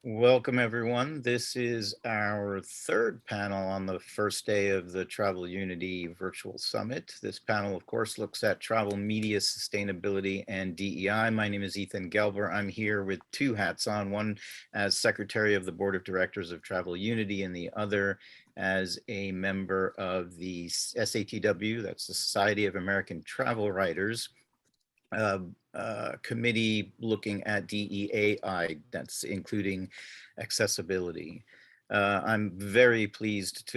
Welcome, everyone. This is our third panel on the first day of the Travel Unity Virtual Summit. This panel, of course, looks at travel media, sustainability, and DEI. My name is Ethan Gelber. I'm here with two hats on, one as Secretary of the Board of Directors of Travel Unity and the other as a member of the SATW, that's the Society of American Travel Writers. Committee looking at DEAI, that's including accessibility. I'm very pleased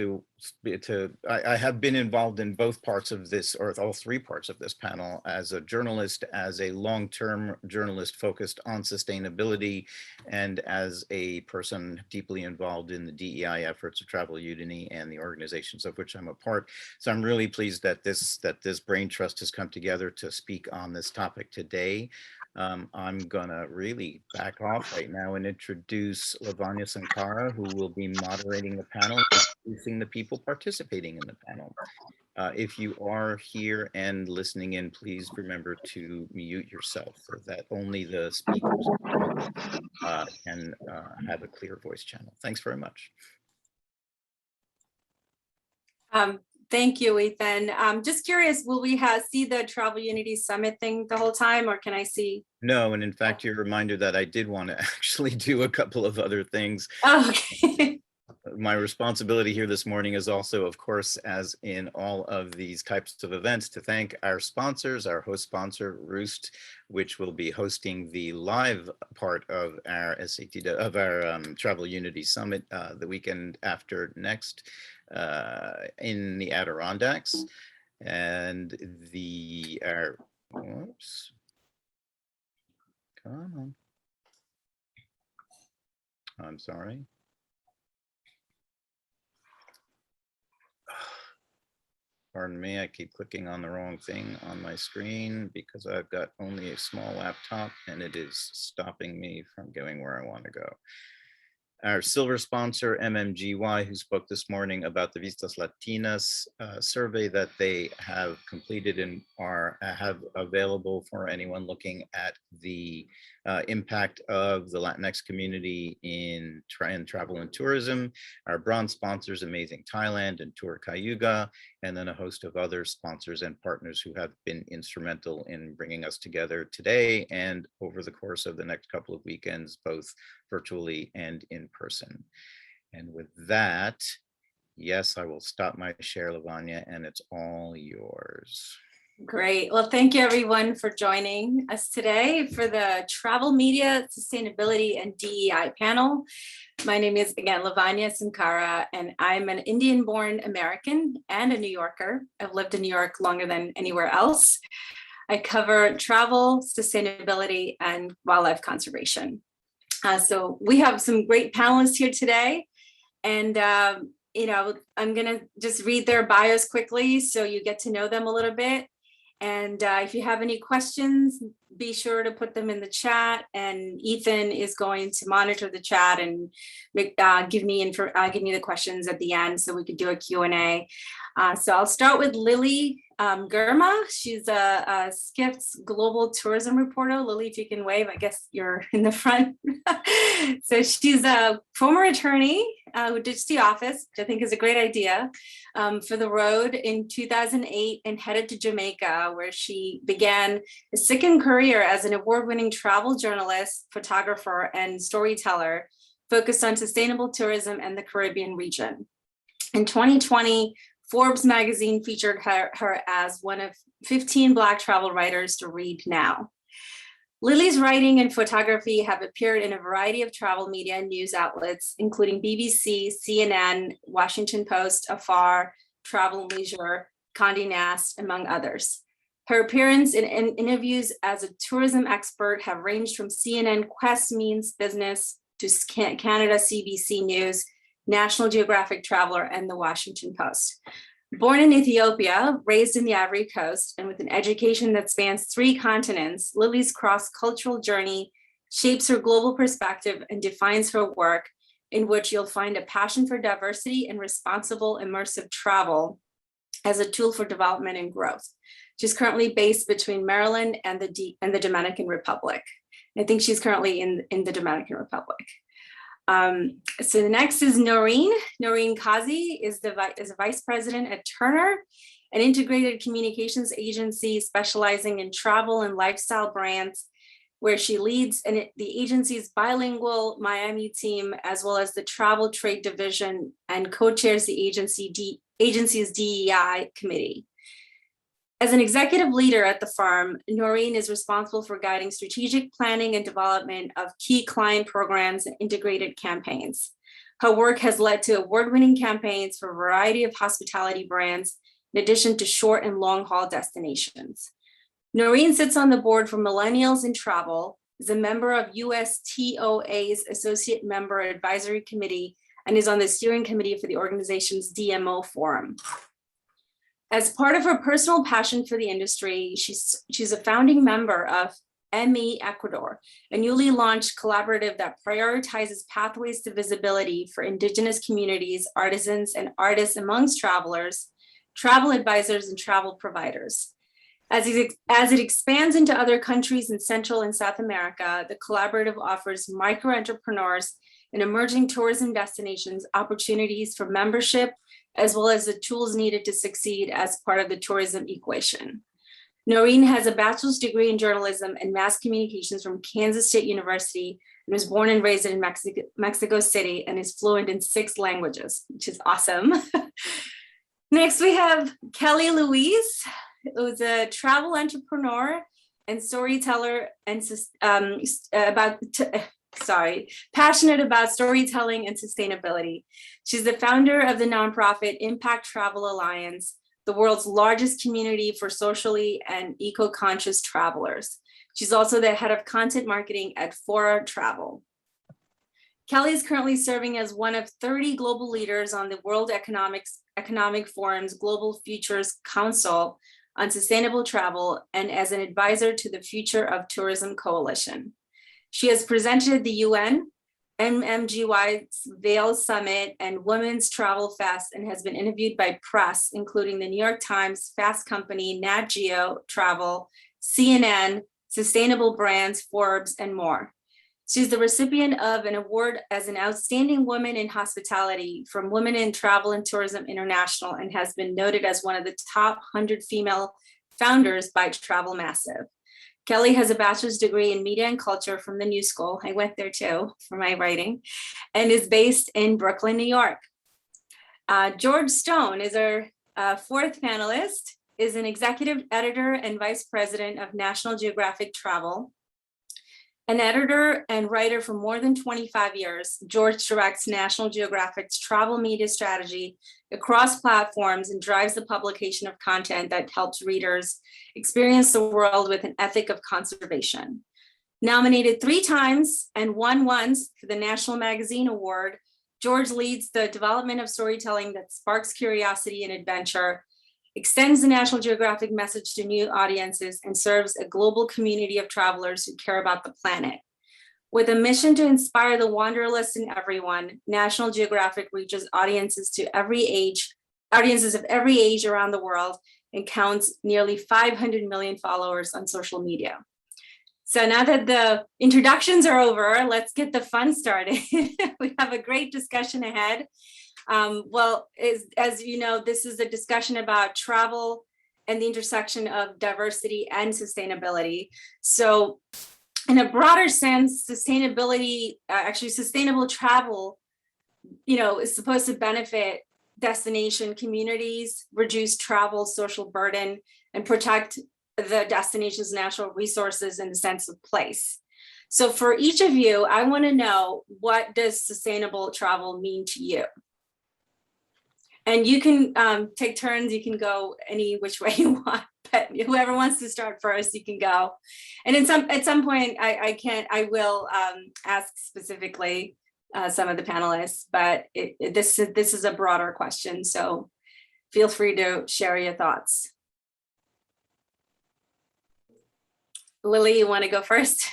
I have been involved in both parts of this, or all three parts of this panel, as a journalist, as a long-term journalist focused on sustainability, and as a person deeply involved in the DEI efforts of Travel Unity and the organizations of which I'm a part. So I'm really pleased that this brain trust has come together to speak on this topic today. I'm gonna really back off right now and introduce Lavanya Sunkara, who will be moderating the panel, introducing the people participating in the panel. If you are here and listening in, please remember to mute yourself so that only the speakers can have a clear voice channel. Thanks very much. Thank you, Ethan. Just curious, will we see the Travel Unity Summit thing the whole time, or can I see? No, and in fact, you're a reminder that I did want to actually do a couple of other things. Oh, okay. My responsibility here this morning is also, of course, as in all of these types of events, to thank our sponsors, our host sponsor, Roost, which will be hosting the live part of our Travel Unity Summit the weekend after next in the Adirondacks. And whoops. Come on. I'm sorry. Pardon me, I keep clicking on the wrong thing on my screen because I've got only a small laptop and it is stopping me from going where I want to go. Our silver sponsor, MMGY, who spoke this morning about the Vistas Latinas survey that they have completed and have available for anyone looking at the impact of the Latinx community in travel and tourism. Our bronze sponsors, Amazing Thailand and Tour Cayuga, and then a host of other sponsors and partners who have been instrumental in bringing us together today and over the course of the next couple of weekends, both virtually and in person. And with that, yes, I will stop my share, Lavanya, and it's all yours. Great. Well, thank you everyone for joining us today for the Travel Media, Sustainability, and DEI panel. My name is, again, Lavanya Sunkara, and I'm an Indian-born American and a New Yorker. I've lived in New York longer than anywhere else. I cover travel, sustainability, and wildlife conservation. So we have some great panelists here today, and I'm gonna just read their bios quickly so you get to know them a little bit. And if you have any questions, be sure to put them in the chat, and Ethan is going to monitor the chat and give me the questions at the end so we could do a Q&A. So I'll start with Lily Girma. She's a Skift's global tourism reporter. Lily, if you can wave, I guess you're in the front. So she's a former attorney who ditched the office, which I think is a great idea, for the road in 2008 and headed to Jamaica, where she began a second career as an award-winning travel journalist, photographer, and storyteller focused on sustainable tourism and the Caribbean region. In 2020, Forbes magazine featured her as one of 15 Black travel writers to read now. Lily's writing and photography have appeared in a variety of travel media and news outlets, including BBC, CNN, Washington Post, Afar, Travel and Leisure, Condé Nast, among others. Her appearance in interviews as a tourism expert have ranged from CNN Quest Means Business to Canada CBC News, National Geographic Traveler, and the Washington Post. Born in Ethiopia, raised in the Ivory Coast, and with an education that spans 3 continents, Lily's cross-cultural journey shapes her global perspective and defines her work, in which you'll find a passion for diversity and responsible immersive travel as a tool for development and growth. She's currently based between Maryland and the Dominican Republic. I think she's currently in the Dominican Republic. So the next is Naureen. Naureen Kazi is a vice president at Turner, an integrated communications agency specializing in travel and lifestyle brands, where she leads the agency's bilingual Miami team, as well as the travel trade division, and co-chairs the agency's DEI committee. As an executive leader at the firm, Naureen is responsible for guiding strategic planning and development of key client programs and integrated campaigns. Her work has led to award-winning campaigns for a variety of hospitality brands, in addition to short and long-haul destinations. Naureen sits on the board for Millennials in Travel, is a member of USTOA's Associate Member Advisory Committee, and is on the steering committee for the organization's DMO Forum. As part of her personal passion for the industry, she's a founding member of ME Ecuador, a newly launched collaborative that prioritizes pathways to visibility for Indigenous communities, artisans, and artists amongst travelers, travel advisors, and travel providers. As it expands into other countries in Central and South America, the collaborative offers micro-entrepreneurs and emerging tourism destinations opportunities for membership, as well as the tools needed to succeed as part of the tourism equation. Naureen has a bachelor's degree in journalism and mass communications from Kansas State University and was born and raised in Mexico City and is fluent in 6 languages, which is awesome. Next, we have Kelley Louise, who's a travel entrepreneur and storyteller and passionate about storytelling and sustainability. She's the founder of the nonprofit Impact Travel Alliance, the world's largest community for socially and eco-conscious travelers. She's also the head of content marketing at Fora Travel. Kelley is currently serving as one of 30 global leaders on the World Economic Forum's Global Futures Council on Sustainable Travel and as an advisor to the Future of Tourism Coalition. She has presented at the UN, MMGY's Vail Summit, and Women's Travel Fest, and has been interviewed by press, including the New York Times, Fast Company, Nat Geo Travel, CNN, Sustainable Brands, Forbes, and more. She's the recipient of an award as an outstanding woman in hospitality from Women in Travel and Tourism International, and has been noted as one of the top 100 female founders by Travel Massive. Kelley has a bachelor's degree in media and culture from the New School. I went there too for my writing, and is based in Brooklyn, New York. George Stone is our 4th panelist, is an executive editor and vice president of National Geographic Travel. An editor and writer for more than 25 years, George directs National Geographic's travel media strategy across platforms and drives the publication of content that helps readers experience the world with an ethic of conservation. Nominated 3 times and won once for the National Magazine Award, George leads the development of storytelling that sparks curiosity and adventure, extends the National Geographic message to new audiences, and serves a global community of travelers who care about the planet. With a mission to inspire the wanderlust in everyone, National Geographic reaches audiences of every age around the world and counts nearly 500 million followers on social media. So now that the introductions are over, let's get the fun started. We have a great discussion ahead. As you know, this is a discussion about travel and the intersection of diversity and sustainability. So in a broader sense, sustainability, sustainable travel, is supposed to benefit destination communities, reduce travel social burden, and protect the destination's natural resources in the sense of place. So for each of you, I want to know, what does sustainable travel mean to you? And you can take turns, you can go any which way you want, but whoever wants to start first, you can go. And at some point, I will ask specifically some of the panelists, but this is a broader question, so feel free to share your thoughts. Lily, you want to go first?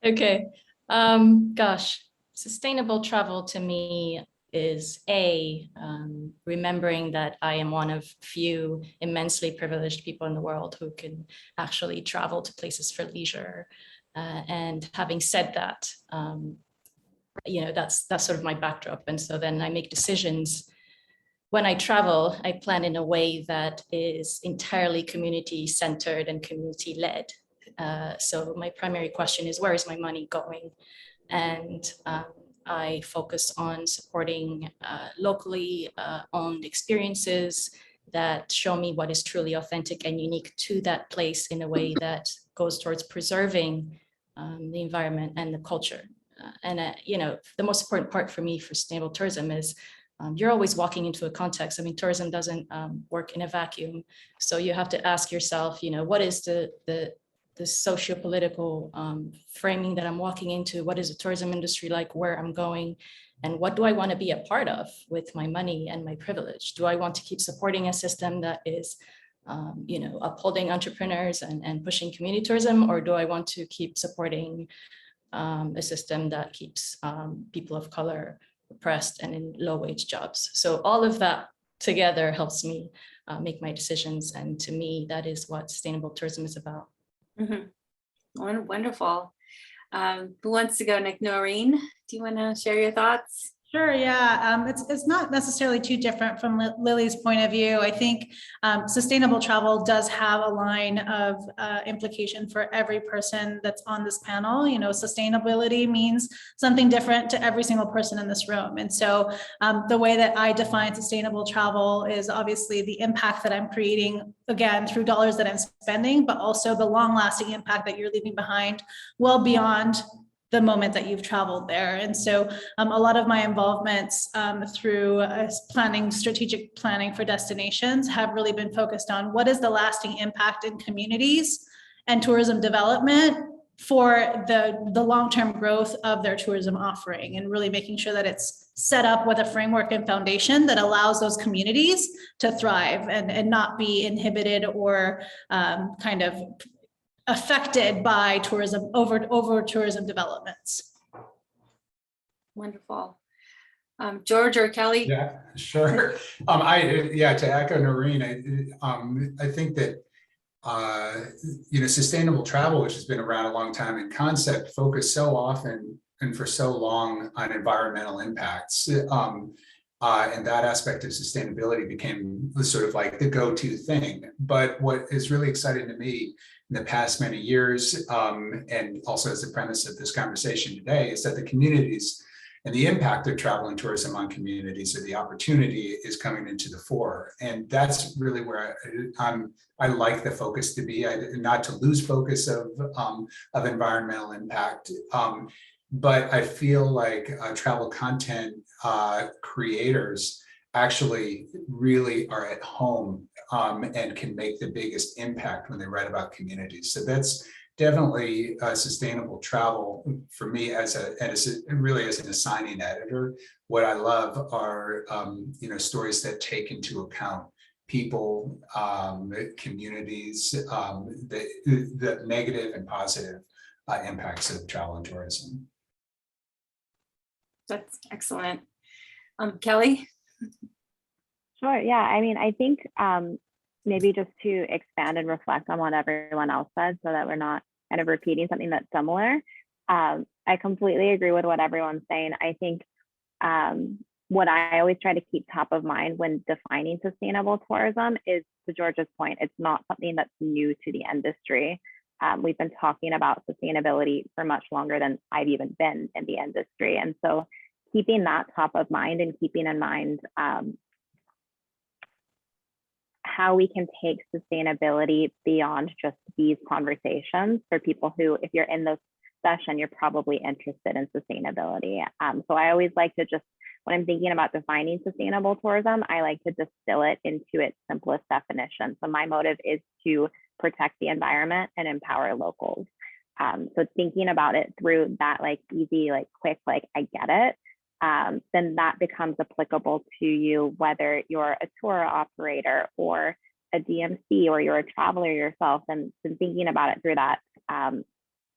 Okay. Gosh, sustainable travel to me is remembering that I am one of few immensely privileged people in the world who can actually travel to places for leisure And having said that, that's sort of my backdrop. And so then I make decisions. When I travel, I plan in a way that is entirely community centered and community led. So my primary question is, where is my money going? And I focus on supporting locally owned experiences that show me what is truly authentic and unique to that place in a way that goes towards preserving the environment and the culture. The most important part for me for sustainable tourism is you're always walking into a context. I mean, tourism doesn't work in a vacuum. So you have to ask yourself, what is the socio-political framing that I'm walking into? What is the tourism industry like, where I'm going? And what do I want to be a part of with my money and my privilege? Do I want to keep supporting a system that is upholding entrepreneurs and pushing community tourism? Or do I want to keep supporting a system that keeps people of color oppressed and in low wage jobs? So all of that together helps me make my decisions. And to me, that is what sustainable tourism is about. Mm-hmm. Wonderful. Who wants to go next? Naureen, do you want to share your thoughts? Sure, yeah. It's not necessarily too different from Lily's point of view. I think sustainable travel does have a line of implication for every person that's on this panel. Sustainability means something different to every single person in this room. And so the way that I define sustainable travel is obviously the impact that I'm creating, again, through dollars that I'm spending, but also the long-lasting impact that you're leaving behind well beyond the moment that you've traveled there. And so a lot of my involvements through strategic planning for destinations have really been focused on what is the lasting impact in communities and tourism development for the long-term growth of their tourism offering, and really making sure that it's set up with a framework and foundation that allows those communities to thrive and not be inhibited or kind of affected by tourism over tourism developments. Wonderful. George or Kelley? Yeah, sure. To echo Naureen, I think that sustainable travel, which has been around a long time in concept, focused so often and for so long on environmental impacts. And that aspect of sustainability became sort of like the go-to thing. But what is really exciting to me in the past many years, and also as the premise of this conversation today, is that the communities and the impact of travel and tourism on communities, or the opportunity, is coming into the fore. And that's really where I like the focus to be, not to lose focus of environmental impact. But I feel like travel content creators actually really are at home and can make the biggest impact when they write about communities. So that's definitely sustainable travel for me as really as an assigning editor. What I love are stories that take into account people, communities, the negative and positive impacts of travel and tourism. That's excellent. Kelley? Sure, yeah, I think maybe just to expand and reflect on what everyone else said so that we're not kind of repeating something that's similar. I completely agree with what everyone's saying. I think what I always try to keep top of mind when defining sustainable tourism is, to George's point, it's not something that's new to the industry. We've been talking about sustainability for much longer than I've even been in the industry. And so keeping that top of mind and keeping in mind how we can take sustainability beyond just these conversations for people who, if you're in this session, you're probably interested in sustainability. So I always like to just, when I'm thinking about defining sustainable tourism, I like to distill it into its simplest definition. So my motive is to protect the environment and empower locals. So thinking about it through that easy, quick, I get it, then that becomes applicable to you, whether you're a tour operator or a DMC, or you're a traveler yourself. And thinking about it through that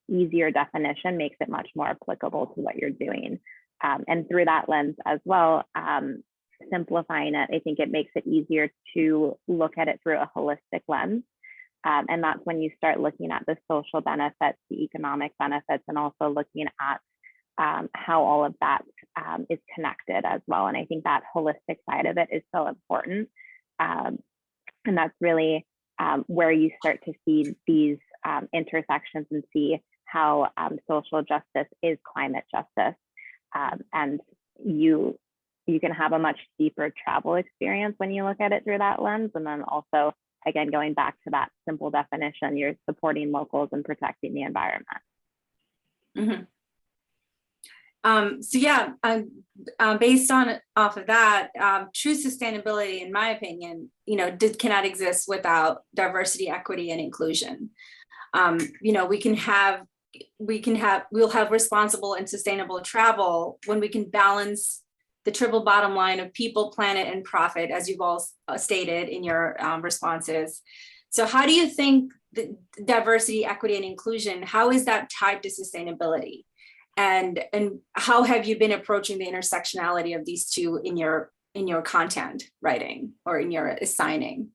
easier definition makes it much more applicable to what you're doing. And through that lens as well, simplifying it, I think it makes it easier to look at it through a holistic lens. And that's when you start looking at the social benefits, the economic benefits, and also looking at how all of that is connected as well. And I think that holistic side of it is so important. And that's really where you start to see these intersections and see how social justice is climate justice. And you can have a much deeper travel experience when you look at it through that lens. And then also, again, going back to that simple definition, you're supporting locals and protecting the environment. Mm-hmm. So yeah, based off of that, true sustainability, in my opinion, cannot exist without diversity, equity, and inclusion. We'll have responsible and sustainable travel when we can balance the triple bottom line of people, planet, and profit, as you've all stated in your responses. So how do you think the diversity, equity, and inclusion, how is that tied to sustainability? And how have you been approaching the intersectionality of these two in your content writing or in your assigning?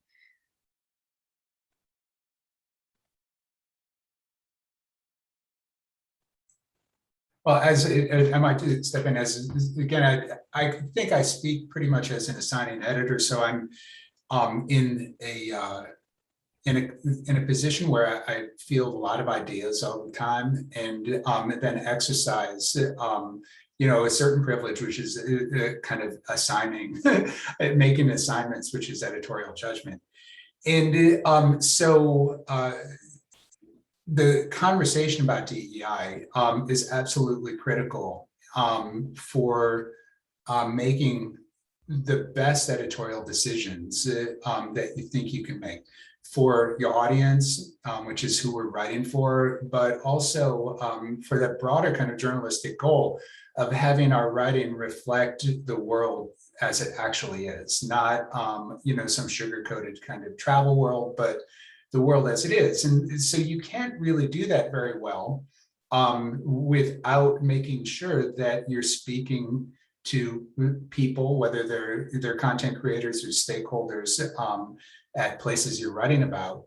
Well, I might step in as, again, I think I speak pretty much as an assigning editor, so I'm in a position where I field a lot of ideas all the time, and then exercise a certain privilege, which is kind of assigning, making assignments, which is editorial judgment. And so the conversation about DEI is absolutely critical for making the best editorial decisions that you think you can make for your audience, which is who we're writing for, but also for that broader kind of journalistic goal of having our writing reflect the world as it actually is, not some sugar-coated kind of travel world, but the world as it is. And so you can't really do that very well without making sure that you're speaking to people, whether they're content creators or stakeholders at places you're writing about,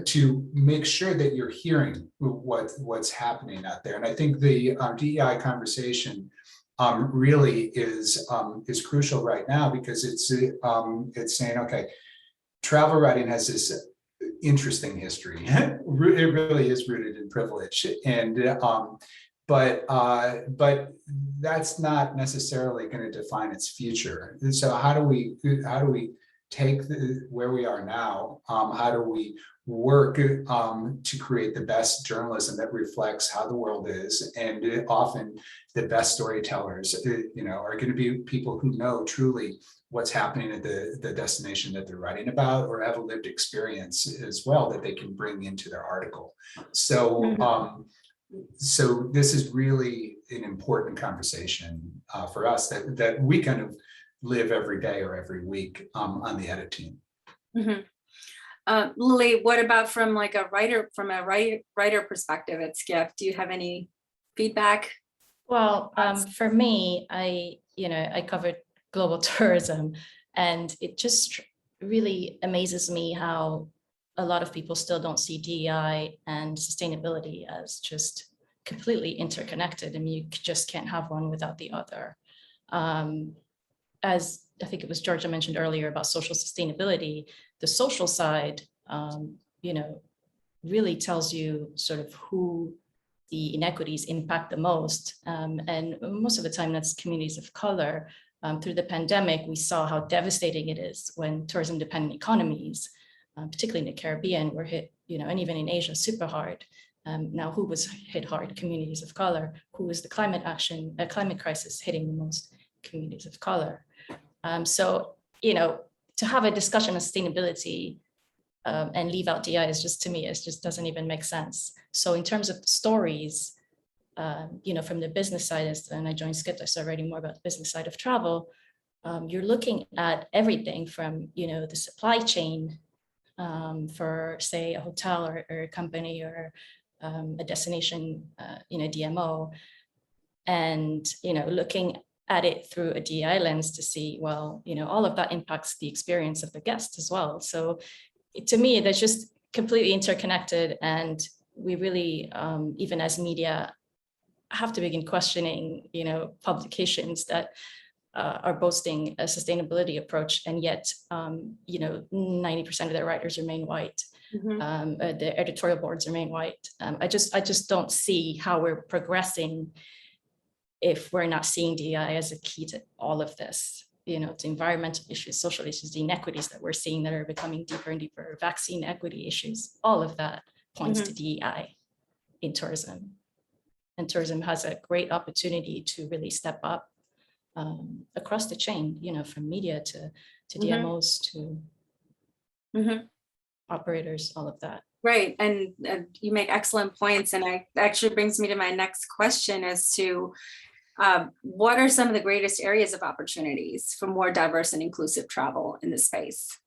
to make sure that you're hearing what's happening out there. And I think the DEI conversation really is crucial right now, because it's saying, okay, travel writing has this interesting history. It really is rooted in privilege, and but that's not necessarily going to define its future. And so how do we take where we are now? How do we work to create the best journalism that reflects how the world is? And often the best storytellers, are going to be people who know truly what's happening at the destination that they're writing about, or have a lived experience as well that they can bring into their article. So, so this is really an important conversation for us that we kind of live every day or every week on the edit team. Mm-hmm. Lily, what about from a writer perspective at Skift? Do you have any feedback? Well, for me, I covered global tourism, and it just really amazes me how a lot of people still don't see DEI and sustainability as just completely interconnected, and you just can't have one without the other. As I think it was Georgia mentioned earlier about social sustainability, the social side, really tells you sort of who the inequities impact the most. And most of the time that's communities of color. Through the pandemic, we saw how devastating it is when tourism dependent economies, particularly in the Caribbean, were hit, and even in Asia, super hard. Now, who was hit hard? Communities of color. Who was the climate crisis hitting the most? Communities of color. So, to have a discussion on sustainability and leave out DI is just, to me, it just doesn't even make sense. So in terms of stories, from the business side, and I joined Skift, I started writing more about the business side of travel. You're looking at everything from, the supply chain for, say, a hotel or a company or a destination, DMO, and, looking at it through a DEI lens to see, well, all of that impacts the experience of the guest as well. So to me, there's just completely interconnected, and we really, even as media, have to begin questioning, publications that are boasting a sustainability approach, and yet, 90% of their writers remain white. The editorial boards remain white. I just don't see how we're progressing if we're not seeing DEI as a key to all of this. To environmental issues, social issues, the inequities that we're seeing that are becoming deeper and deeper, vaccine equity issues, all of that points to DEI in tourism. And tourism has a great opportunity to really step up across the chain, from media to DMOs to operators, all of that. Right, and you make excellent points, and it actually brings me to my next question as to what are some of the greatest areas of opportunities for more diverse and inclusive travel in this space?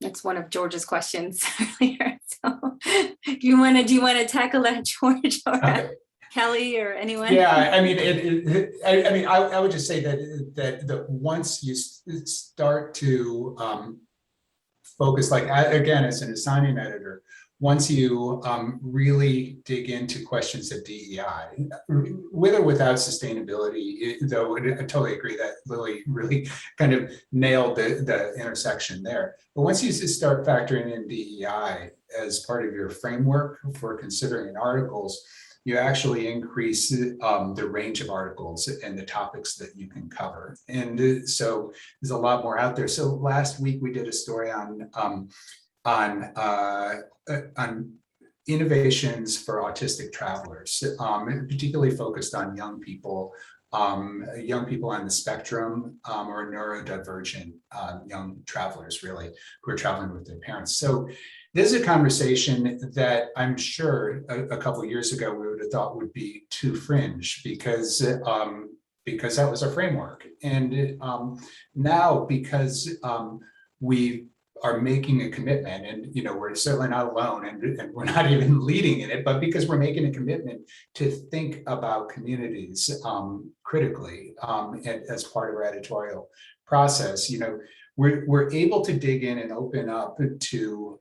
That's one of George's questions earlier. So do you want to tackle that, George, or Kelley, or anyone? Yeah, I mean, I would just say that once you start to focus, like, again, as an assigning editor, once you really dig into questions of DEI, with or without sustainability, though I totally agree that Lily really kind of nailed the intersection there. But once you start factoring in DEI as part of your framework for considering articles, you actually increase the range of articles and the topics that you can cover. And so there's a lot more out there. So last week we did a story on innovations for autistic travelers, particularly focused on young people on the spectrum, or neurodivergent young travelers, really, who are traveling with their parents. So this is a conversation that I'm sure a couple of years ago we would have thought would be too fringe, because that was our framework. And now, because we are making a commitment, and we're certainly not alone, and we're not even leading in it, but because we're making a commitment to think about communities critically, and as part of our editorial process, we're able to dig in and open up to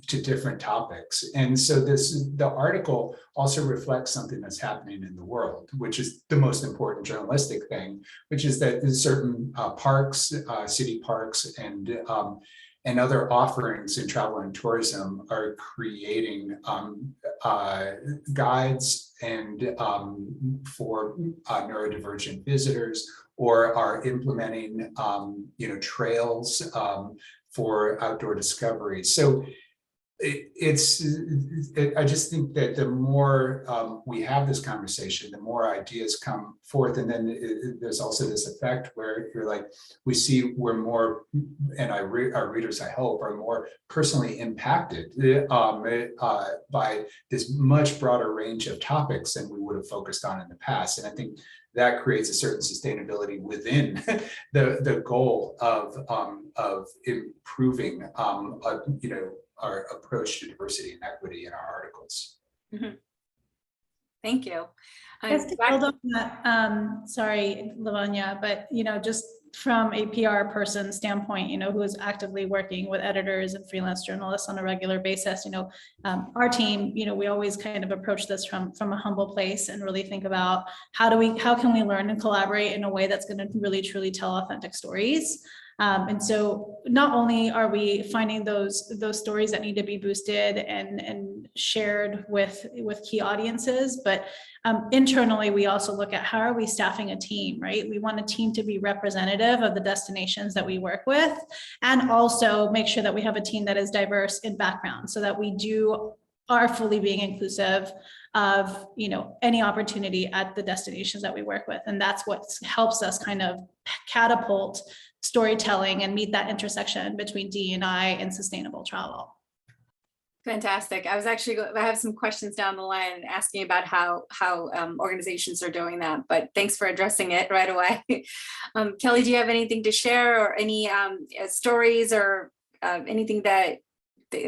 different topics. And so the article also reflects something that's happening in the world, which is the most important journalistic thing, which is that certain parks, city parks, and other offerings in travel and tourism are creating guides and for neurodivergent visitors, or are implementing trails for outdoor discovery. So I just think that the more we have this conversation, the more ideas come forth. And then there's also this effect where you're like, we see we're more, and our readers, I hope, are more personally impacted by this much broader range of topics than we would have focused on in the past. And I think that creates a certain sustainability within the goal of improving our approach to diversity and equity in our articles. Thank you. Just to build on that, sorry, Lavanya, but just from a PR person standpoint, who is actively working with editors and freelance journalists on a regular basis, our team, we always kind of approach this from a humble place and really think about how can we learn and collaborate in a way that's going to really truly tell authentic stories. And so not only are we finding those stories that need to be boosted and shared with key audiences, but internally, we also look at how are we staffing a team, right? We want a team to be representative of the destinations that we work with, and also make sure that we have a team that is diverse in background, so that we are fully being inclusive of any opportunity at the destinations that we work with. And that's what helps us kind of catapult storytelling and meet that intersection between DEI and sustainable travel. Fantastic. I have some questions down the line asking about how organizations are doing that, but thanks for addressing it right away. Kelley, do you have anything to share, or any stories or anything that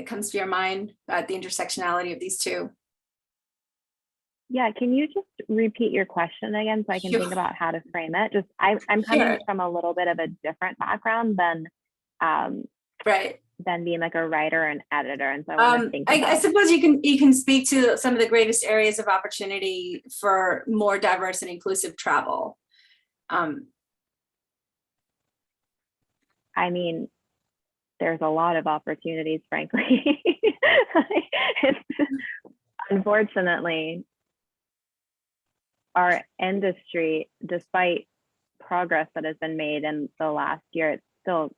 comes to your mind about the intersectionality of these two? Yeah, can you just repeat your question again so I can think about how to frame it? I'm coming from a little bit of a different background than right. than being like a writer and editor. And so I want to think about. I suppose you can speak to some of the greatest areas of opportunity for more diverse and inclusive travel. I mean, there's a lot of opportunities, frankly. Unfortunately, our industry, despite progress that has been made in the last year, it's still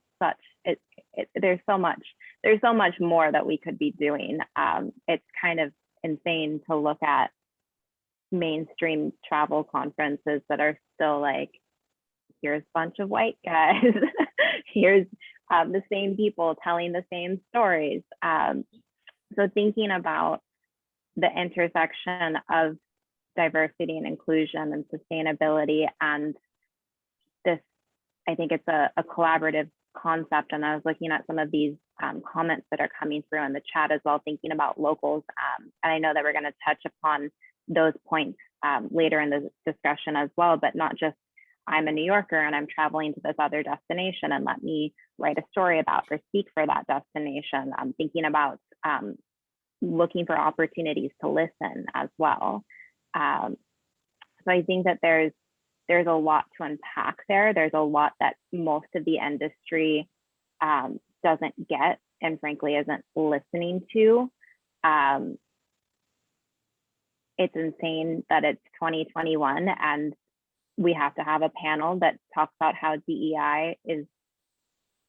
there's so much more that we could be doing. It's kind of insane to look at mainstream travel conferences that are still like, here's a bunch of white guys, here's the same people telling the same stories. So thinking about the intersection of diversity and inclusion and sustainability, and this, I think it's a collaborative concept. And I was looking at some of these comments that are coming through in the chat as well, thinking about locals. And I know that we're going to touch upon those points later in the discussion as well, but not just I'm a New Yorker and I'm traveling to this other destination and let me write a story about or speak for that destination. I'm thinking about looking for opportunities to listen as well. So I think that there's a lot to unpack there. There's a lot that most of the industry doesn't get and frankly isn't listening to. It's insane that it's 2021 and we have to have a panel that talks about how DEI is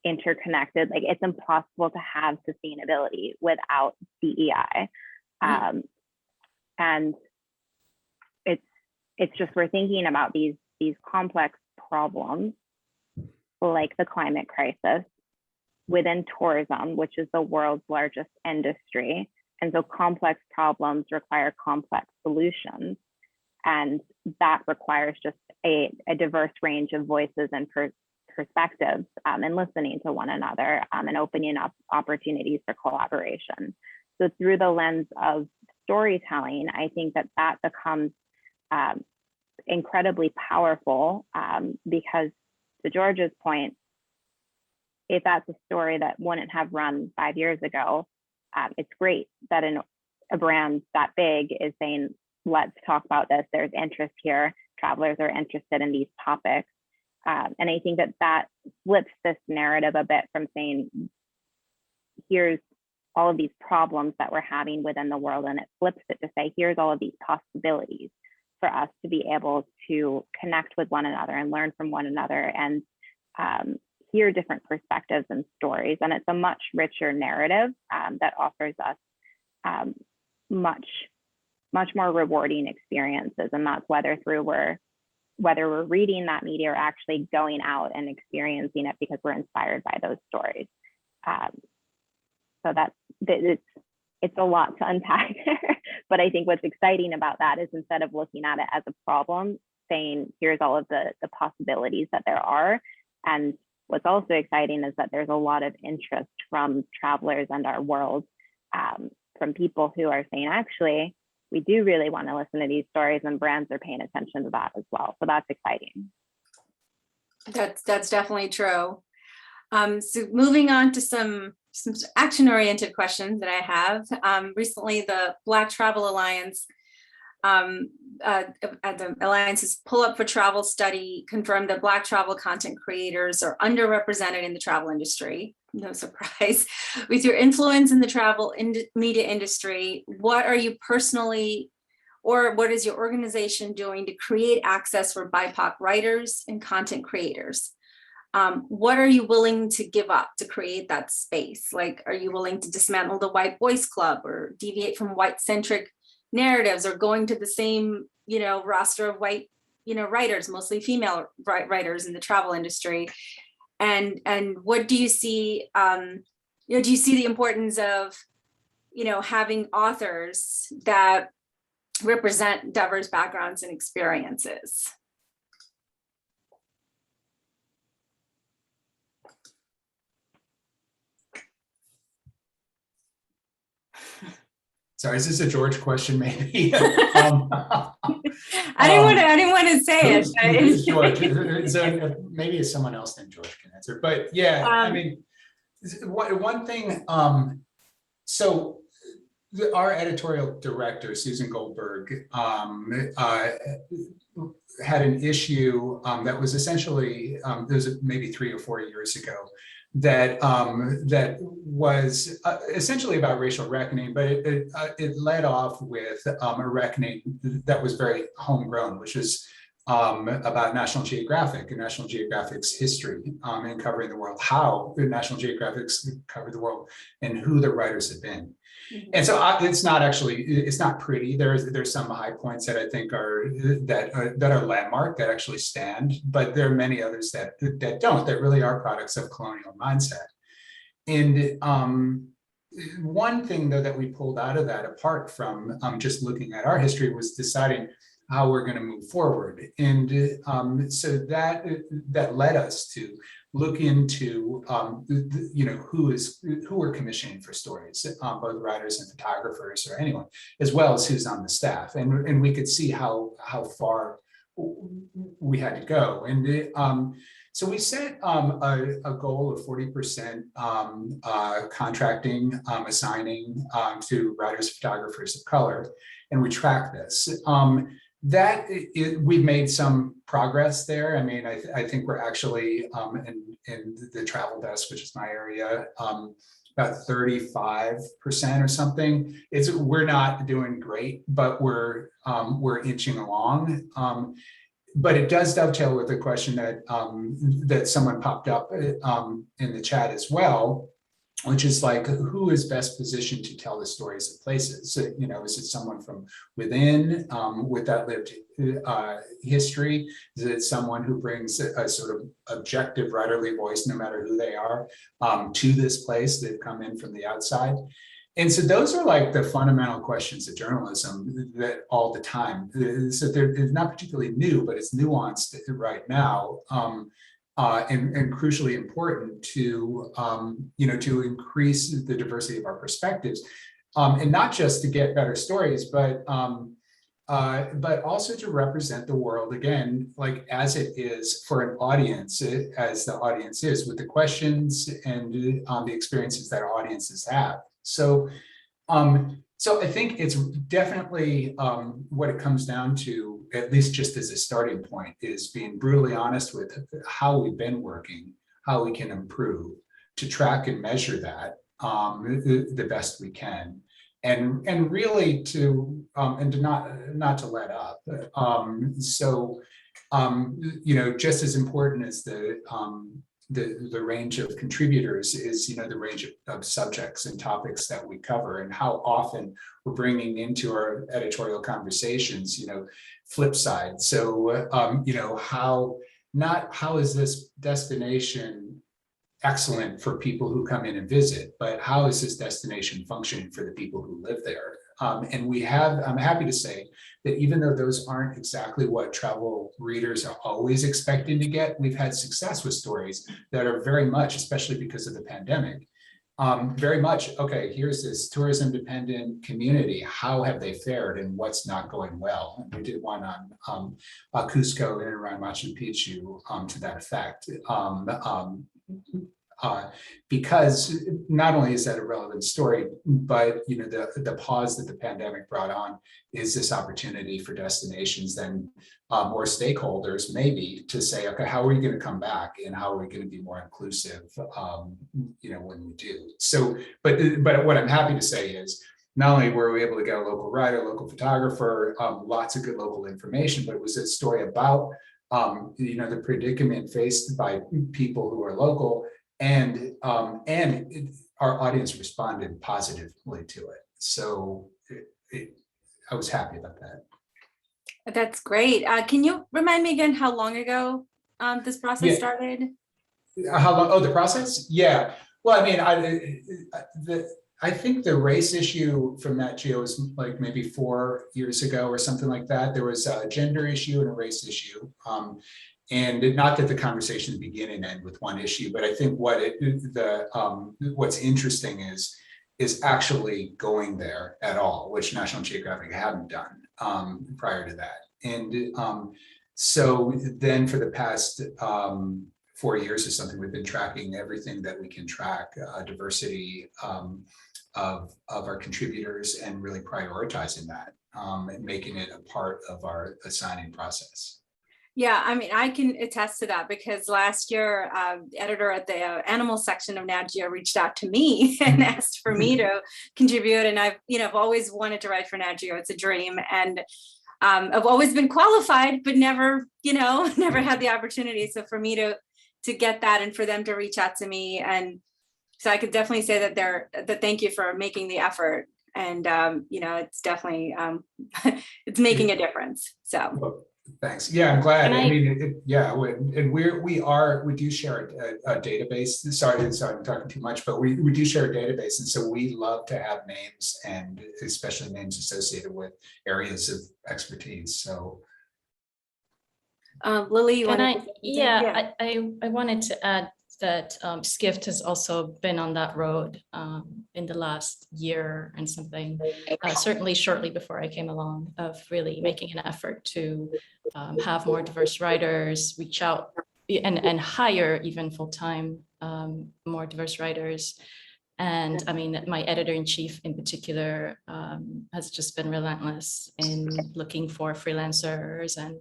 interconnected. Like, it's impossible to have sustainability without DEI. And it's just, we're thinking about these complex problems like the climate crisis within tourism, which is the world's largest industry. And so complex problems require complex solutions. And that requires just a diverse range of voices and perspectives and listening to one another and opening up opportunities for collaboration. So through the lens of storytelling, I think that becomes incredibly powerful because, to George's point, if that's a story that wouldn't have run 5 years ago, it's great that a brand that big is saying, let's talk about this. There's interest here. Travelers are interested in these topics. And I think that flips this narrative a bit from saying, here's all of these problems that we're having within the world, and it flips it to say, here's all of these possibilities for us to be able to connect with one another and learn from one another and hear different perspectives and stories. And it's a much richer narrative that offers us much more rewarding experiences. And that's whether we're reading that media or actually going out and experiencing it because we're inspired by those stories. So it's a lot to unpack there. But I think what's exciting about that is, instead of looking at it as a problem, saying, here's all of the possibilities that there are. And what's also exciting is that there's a lot of interest from travelers and our world, from people who are saying, actually, we do really want to listen to these stories, and brands are paying attention to that as well. So that's exciting. That's definitely true. So moving on to some action-oriented questions that I have. Recently, the Black Travel Alliance, the Alliance's Pull Up for Travel study confirmed that Black travel content creators are underrepresented in the travel industry. No surprise. With your influence in the travel media industry, what are you personally, or what is your organization doing to create access for BIPOC writers and content creators? What are you willing to give up to create that space? Like, are you willing to dismantle the white voice club or deviate from white-centric narratives, or going to the same, roster of white, writers, mostly female writers in the travel industry? And what do you see, do you see the importance of, having authors that represent diverse backgrounds and experiences? Sorry, is this a George question, maybe? I didn't want to say it. It's George. So maybe it's someone else than George can answer. But yeah, I mean, one thing, so our editorial director, Susan Goldberg, had an issue that was essentially, there was maybe 3 or 4 years ago, that that was essentially about racial reckoning, but it led off with a reckoning that was very homegrown, which is about National Geographic and National Geographic's history in covering the world, how National Geographic's covered the world, and who the writers have been. And so it's not pretty. There's some high points that I think are landmark, that actually stand, but there are many others that don't, that really are products of colonial mindset. And one thing though that we pulled out of that, apart from just looking at our history, was deciding how we're going to move forward. And so that led us to look into who we're commissioning for stories, both writers and photographers or anyone, as well as who's on the staff, and we could see how far we had to go. And so we set a goal of 40% contracting, assigning to writers, photographers of color, and we track this. We've made some progress there. I mean, I think we're actually in the travel desk, which is my area, about 35% or something. We're not doing great, but we're inching along. But it does dovetail with the question that someone popped up in the chat as well, which is like, who is best positioned to tell the stories of places? So, is it someone from within with that lived history? Is it someone who brings a sort of objective writerly voice, no matter who they are, to this place? They've come in from the outside. And so those are like the fundamental questions of journalism that all the time. So they're not particularly new, but it's nuanced right now. And crucially important to to increase the diversity of our perspectives, and not just to get better stories, but also to represent the world again, like as it is for an audience, as the audience is, with the questions and the experiences that our audiences have. So I think it's definitely what it comes down to, at least just as a starting point, is being brutally honest with how we've been working, how we can improve, to track and measure that the best we can, and really to not to let up. Just as important as the range of contributors is, the range of subjects and topics that we cover, and how often we're bringing into our editorial conversations, flip side. So, how is this destination excellent for people who come in and visit, but how is this destination functioning for the people who live there? And I'm happy to say that even though those aren't exactly what travel readers are always expecting to get, we've had success with stories that are very much, especially because of the pandemic, very much, okay, here's this tourism dependent community. How have they fared and what's not going well? And we did one on Cusco and around Machu Picchu to that effect. Because not only is that a relevant story, but the pause that the pandemic brought on is this opportunity for destinations then or stakeholders maybe to say, okay, how are we going to come back, and how are we going to be more inclusive when we do. So but what I'm happy to say is, not only were we able to get a local writer, local photographer, lots of good local information, but it was a story about the predicament faced by people who are local. And our audience responded positively to it. So I was happy about that. That's great. Can you remind me again how long ago this process started? How long? Oh, the process? Yeah. Well, I mean, I think the race issue from Nat Geo was like maybe 4 years ago or something like that. There was a gender issue and a race issue. And not that the conversation begin and end with one issue, but I think what's interesting is actually going there at all, which National Geographic hadn't done prior to that. And so then for the past 4 years is something we've been tracking everything that we can track, diversity of our contributors, and really prioritizing that and making it a part of our assigning process. Yeah, I mean, I can attest to that because last year, the editor at the animal section of Nat Geo reached out to me and asked for me to contribute. And I've always wanted to write for Nat Geo. It's a dream. And I've always been qualified, but never, never had the opportunity. So for me to get that and for them to reach out to me. And so I could definitely say that thank you for making the effort. And, it's definitely, it's making a difference. So. Well, thanks. Yeah, I'm glad. I mean, and we do share a database. Sorry, I'm talking too much, but we do share a database, and so we love to have names, and especially names associated with areas of expertise. So, Lily, I wanted to add that Skift has also been on that road in the last year and something, certainly shortly before I came along, of really making an effort to have more diverse writers, reach out and hire even full-time more diverse writers. And I mean, my editor-in-chief in particular has just been relentless in looking for freelancers and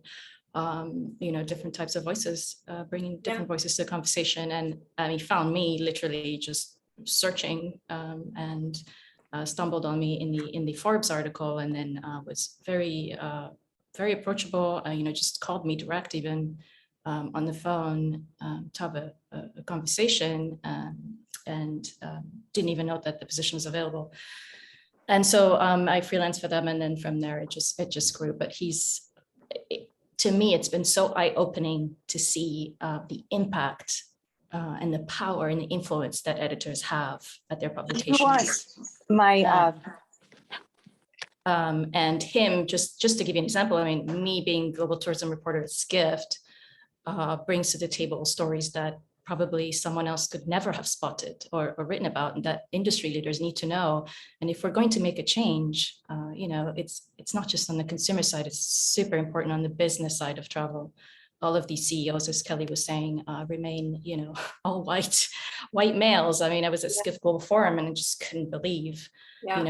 different types of voices, bringing different voices to the conversation. And he found me literally just searching and stumbled on me in the Forbes article, and then was very approachable, just called me direct even on the phone to have a conversation, and didn't even know that the position was available. And so I freelanced for them, and then from there it just grew. But to me, it's been so eye-opening to see the impact and the power and the influence that editors have at their publications. And him, just to give you an example, I mean, me being global tourism reporter at Skift brings to the table stories that probably someone else could never have spotted or written about, and that industry leaders need to know. And if we're going to make a change, it's not just on the consumer side, it's super important on the business side of travel. All of these CEOs, as Kelley was saying, remain, all white males. I mean, I was at Skift Global Forum and I just couldn't believe,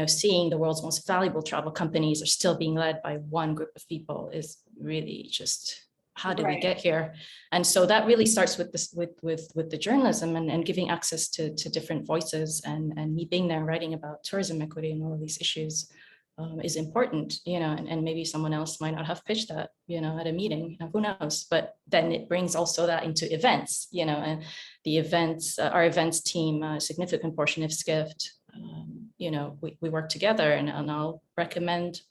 seeing the world's most valuable travel companies are still being led by one group of people is really just, how did we get here? And so that really starts with this, with the journalism and giving access to different voices, and me being there writing about tourism equity and all of these issues is important, and maybe someone else might not have pitched that, at a meeting, who knows? But then it brings also that into events, and the events, our events team, a significant portion of Skift, we work together, and I'll recommend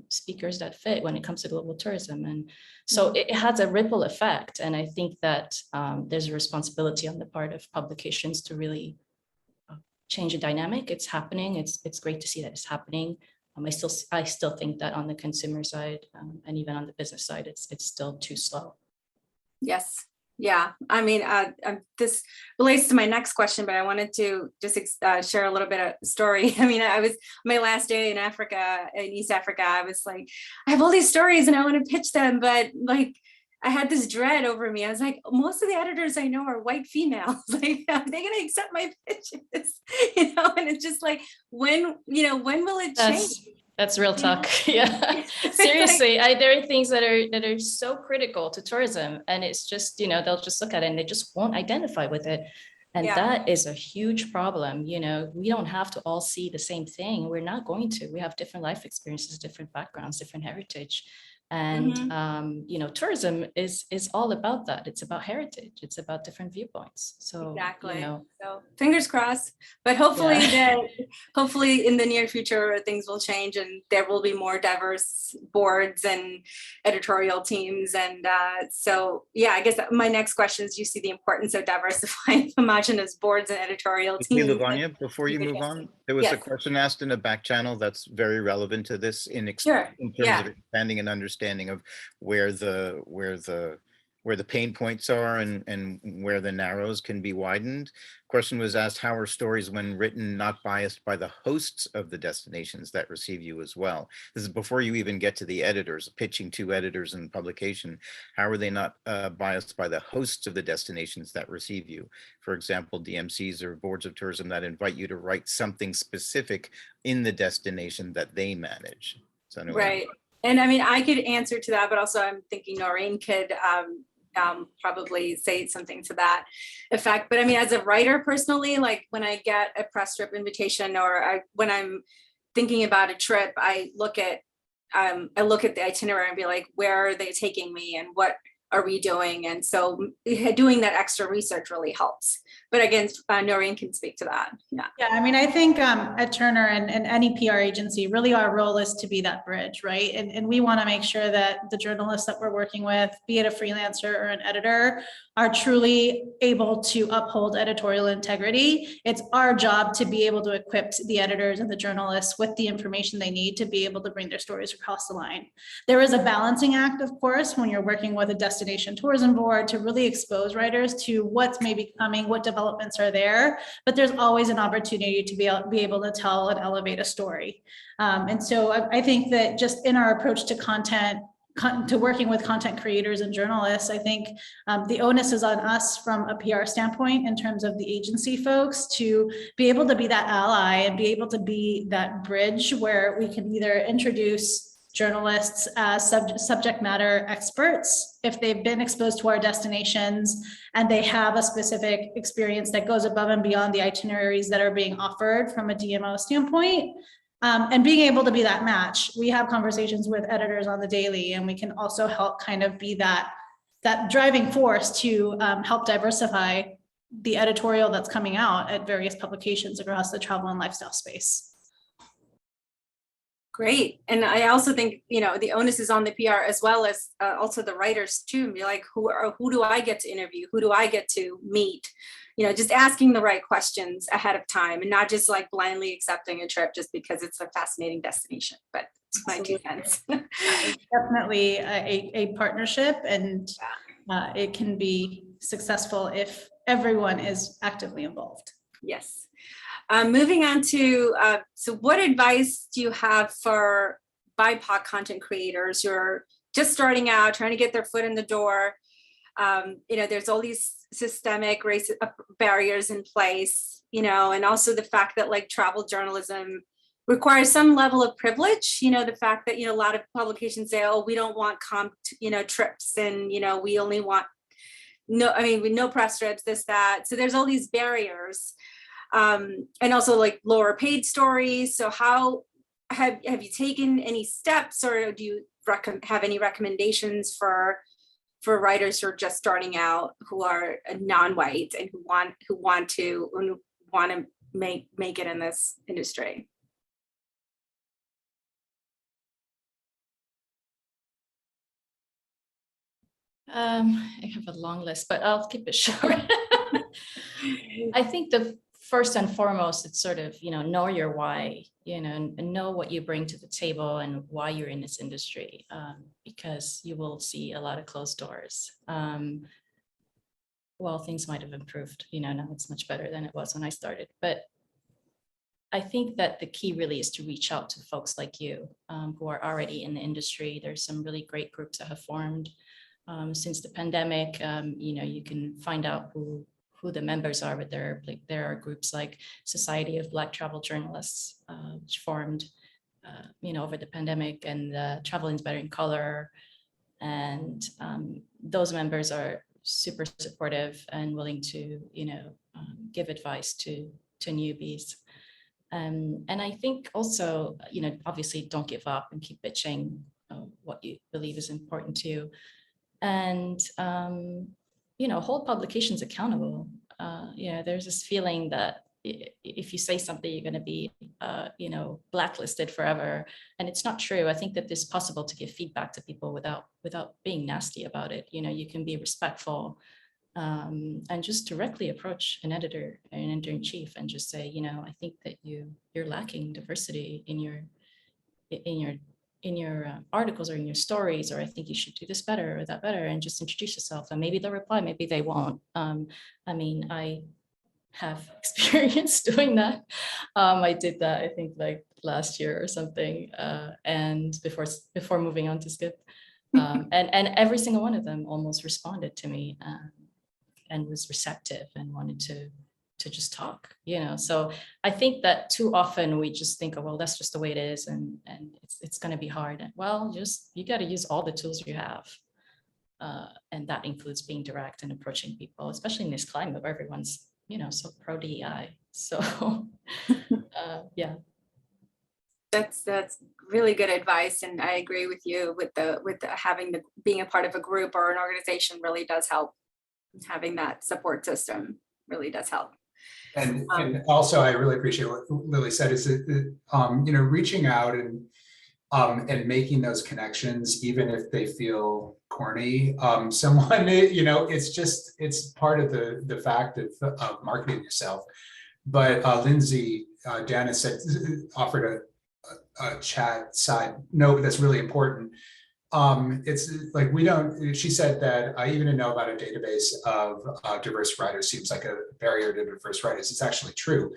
speakers that fit when it comes to global tourism. And so it has a ripple effect. And I think that there's a responsibility on the part of publications to really change the dynamic. It's happening. It's great to see that it's happening. I still think that on the consumer side and even on the business side, it's still too slow. Yes. Yeah, I mean, this relates to my next question, but I wanted to just share a little bit of story. I mean, I was my last day in Africa, in East Africa. I was like, I have all these stories and I want to pitch them, but like, I had this dread over me. I was like, most of the editors I know are white females. Like, are they going to accept my pitches? And it's just like, when will it change? That's real talk. Yeah, seriously, there are things that are so critical to tourism, and it's just, they'll just look at it and they just won't identify with it. And that is a huge problem. We don't have to all see the same thing. We're not going to. We have different life experiences, different backgrounds, different heritage. And, tourism is all about that. It's about heritage. It's about different viewpoints. So, exactly. So fingers crossed, but hopefully hopefully in the near future, things will change and there will be more diverse boards and editorial teams. And I guess my next question is, you see the importance of diversifying homogenous boards and editorial teams. Lavanya, before you move on, there was a question asked in a back channel that's very relevant to this in terms of expanding and understanding of where the where the pain points are and where the narrows can be widened. Question was asked, how are stories when written not biased by the hosts of the destinations that receive you as well? This is before you even get to the editors, pitching to editors and publication. How are they not biased by the hosts of the destinations that receive you? For example, DMCs or boards of tourism that invite you to write something specific in the destination that they manage. So anyway. Right. And I mean, I could answer to that, but also I'm thinking Naureen could probably say something to that effect. But I mean, as a writer personally, like when I get a press trip invitation or when I'm thinking about a trip, I look at the itinerary and be like, where are they taking me and what are we doing? And so doing that extra research really helps. But again, Naureen can speak to that. Yeah. Yeah, I mean, I think at Turner and any PR agency, really our role is to be that bridge, right? And we want to make sure that the journalists that we're working with, be it a freelancer or an editor, are truly able to uphold editorial integrity. It's our job to be able to equip the editors and the journalists with the information they need to be able to bring their stories across the line. There is a balancing act, of course, when you're working with a destination tourism board to really expose writers to what's maybe coming, what developments are there, but there's always an opportunity to be able to tell and elevate a story. And so I think that just in our approach to content, to working with content creators and journalists, I think the onus is on us from a PR standpoint in terms of the agency folks to be able to be that ally and be able to be that bridge where we can either introduce journalists as subject matter experts if they've been exposed to our destinations and they have a specific experience that goes above and beyond the itineraries that are being offered from a DMO standpoint. And being able to be that match. We have conversations with editors on the daily, and we can also help kind of be that driving force to help diversify the editorial that's coming out at various publications across the travel and lifestyle space. Great. And I also think, you know, the onus is on the PR as well as also the writers too. Be like, who do I get to interview? Who do I get to meet? You know, just asking the right questions ahead of time and not just like blindly accepting a trip just because it's a fascinating destination. But it's my 2 cents. Definitely a partnership, and it can be successful if everyone is actively involved. Yes. Moving on to, so what advice do you have for BIPOC content creators who are just starting out, trying to get their foot in the door? You know, there's all these systemic race barriers in place, you know, and also the fact that like travel journalism requires some level of privilege, you know, the fact that, you know, a lot of publications say, oh, we don't want trips and, you know, we only want no press trips, this, that. So there's all these barriers. And also like lower paid stories. So how have you taken any steps, or do you have any recommendations for writers who are just starting out, who are non-white and who want to make it in this industry? I have a long list, but I'll keep it short. I think the first and foremost, it's sort of, you know, know your why, you know, and know what you bring to the table and why you're in this industry, because you will see a lot of closed doors. Well, things might have improved, you know, now it's much better than it was when I started. But I think that the key really is to reach out to folks like you who are already in the industry. There's some really great groups that have formed since the pandemic. You know, you can find out who the members are, but there are groups like Society of Black Travel Journalists, which formed, you know, over the pandemic, and Travel is Better in Color. And those members are super supportive and willing to, you know, give advice to newbies. And I think also, you know, obviously don't give up and keep bitching what you believe is important to you. And, you know, hold publications accountable. You know, there's this feeling that if you say something, you're going to be, you know, blacklisted forever. And it's not true. I think that it's possible to give feedback to people without being nasty about it. You know, you can be respectful and just directly approach an editor-in-chief and just say, you know, I think that you're lacking diversity in articles or in your stories, or I think you should do this better or that better, and just introduce yourself. And maybe they'll reply, maybe they won't. I mean, I have experience doing that. I did that, I think, like last year or something, and before moving on to Skift. And every single one of them almost responded to me and was receptive and wanted to just talk, you know. So I think that too often we just think, oh, well, that's just the way it is, and it's going to be hard. And well, you got to use all the tools you have, and that includes being direct and approaching people, especially in this climate where everyone's, you know, so pro DEI. So yeah. That's really good advice, and I agree with you with being a part of a group or an organization really does help. Having that support system really does help. And also, I really appreciate what Lily said, is that you know, reaching out and making those connections, even if they feel corny. Someone, you know, it's part of the fact of marketing yourself. But Lindsay, Dana said, offered a chat side note that's really important. It's like she said that even to know about a database of diverse writers seems like a barrier to diverse writers. It's actually true.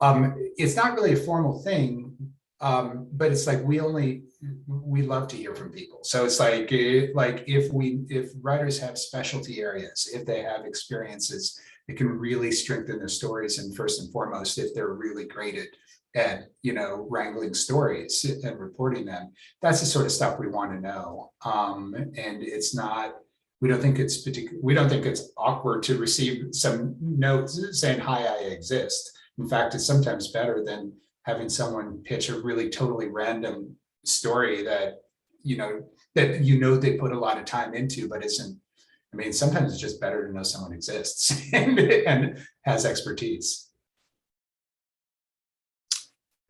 It's not really a formal thing, but it's like we love to hear from people. So it's like if writers have specialty areas, if they have experiences, it can really strengthen their stories. And first and foremost, if they're really great at you know, wrangling stories and reporting them, that's the sort of stuff we want to know. And it's not, we don't think it's awkward to receive some notes saying, hi, I exist. In fact, it's sometimes better than having someone pitch a really totally random story that you know they put a lot of time into, but isn't. I mean, sometimes it's just better to know someone exists and has expertise.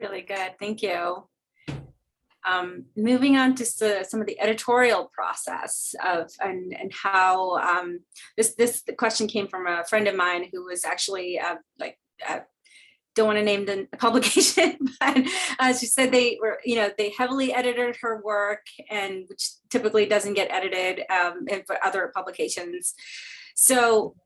Really good, thank you. Moving on to some of the editorial process and how the question came from a friend of mine who was actually don't want to name the publication, but she said they heavily edited her work, and which typically doesn't get edited for other publications. So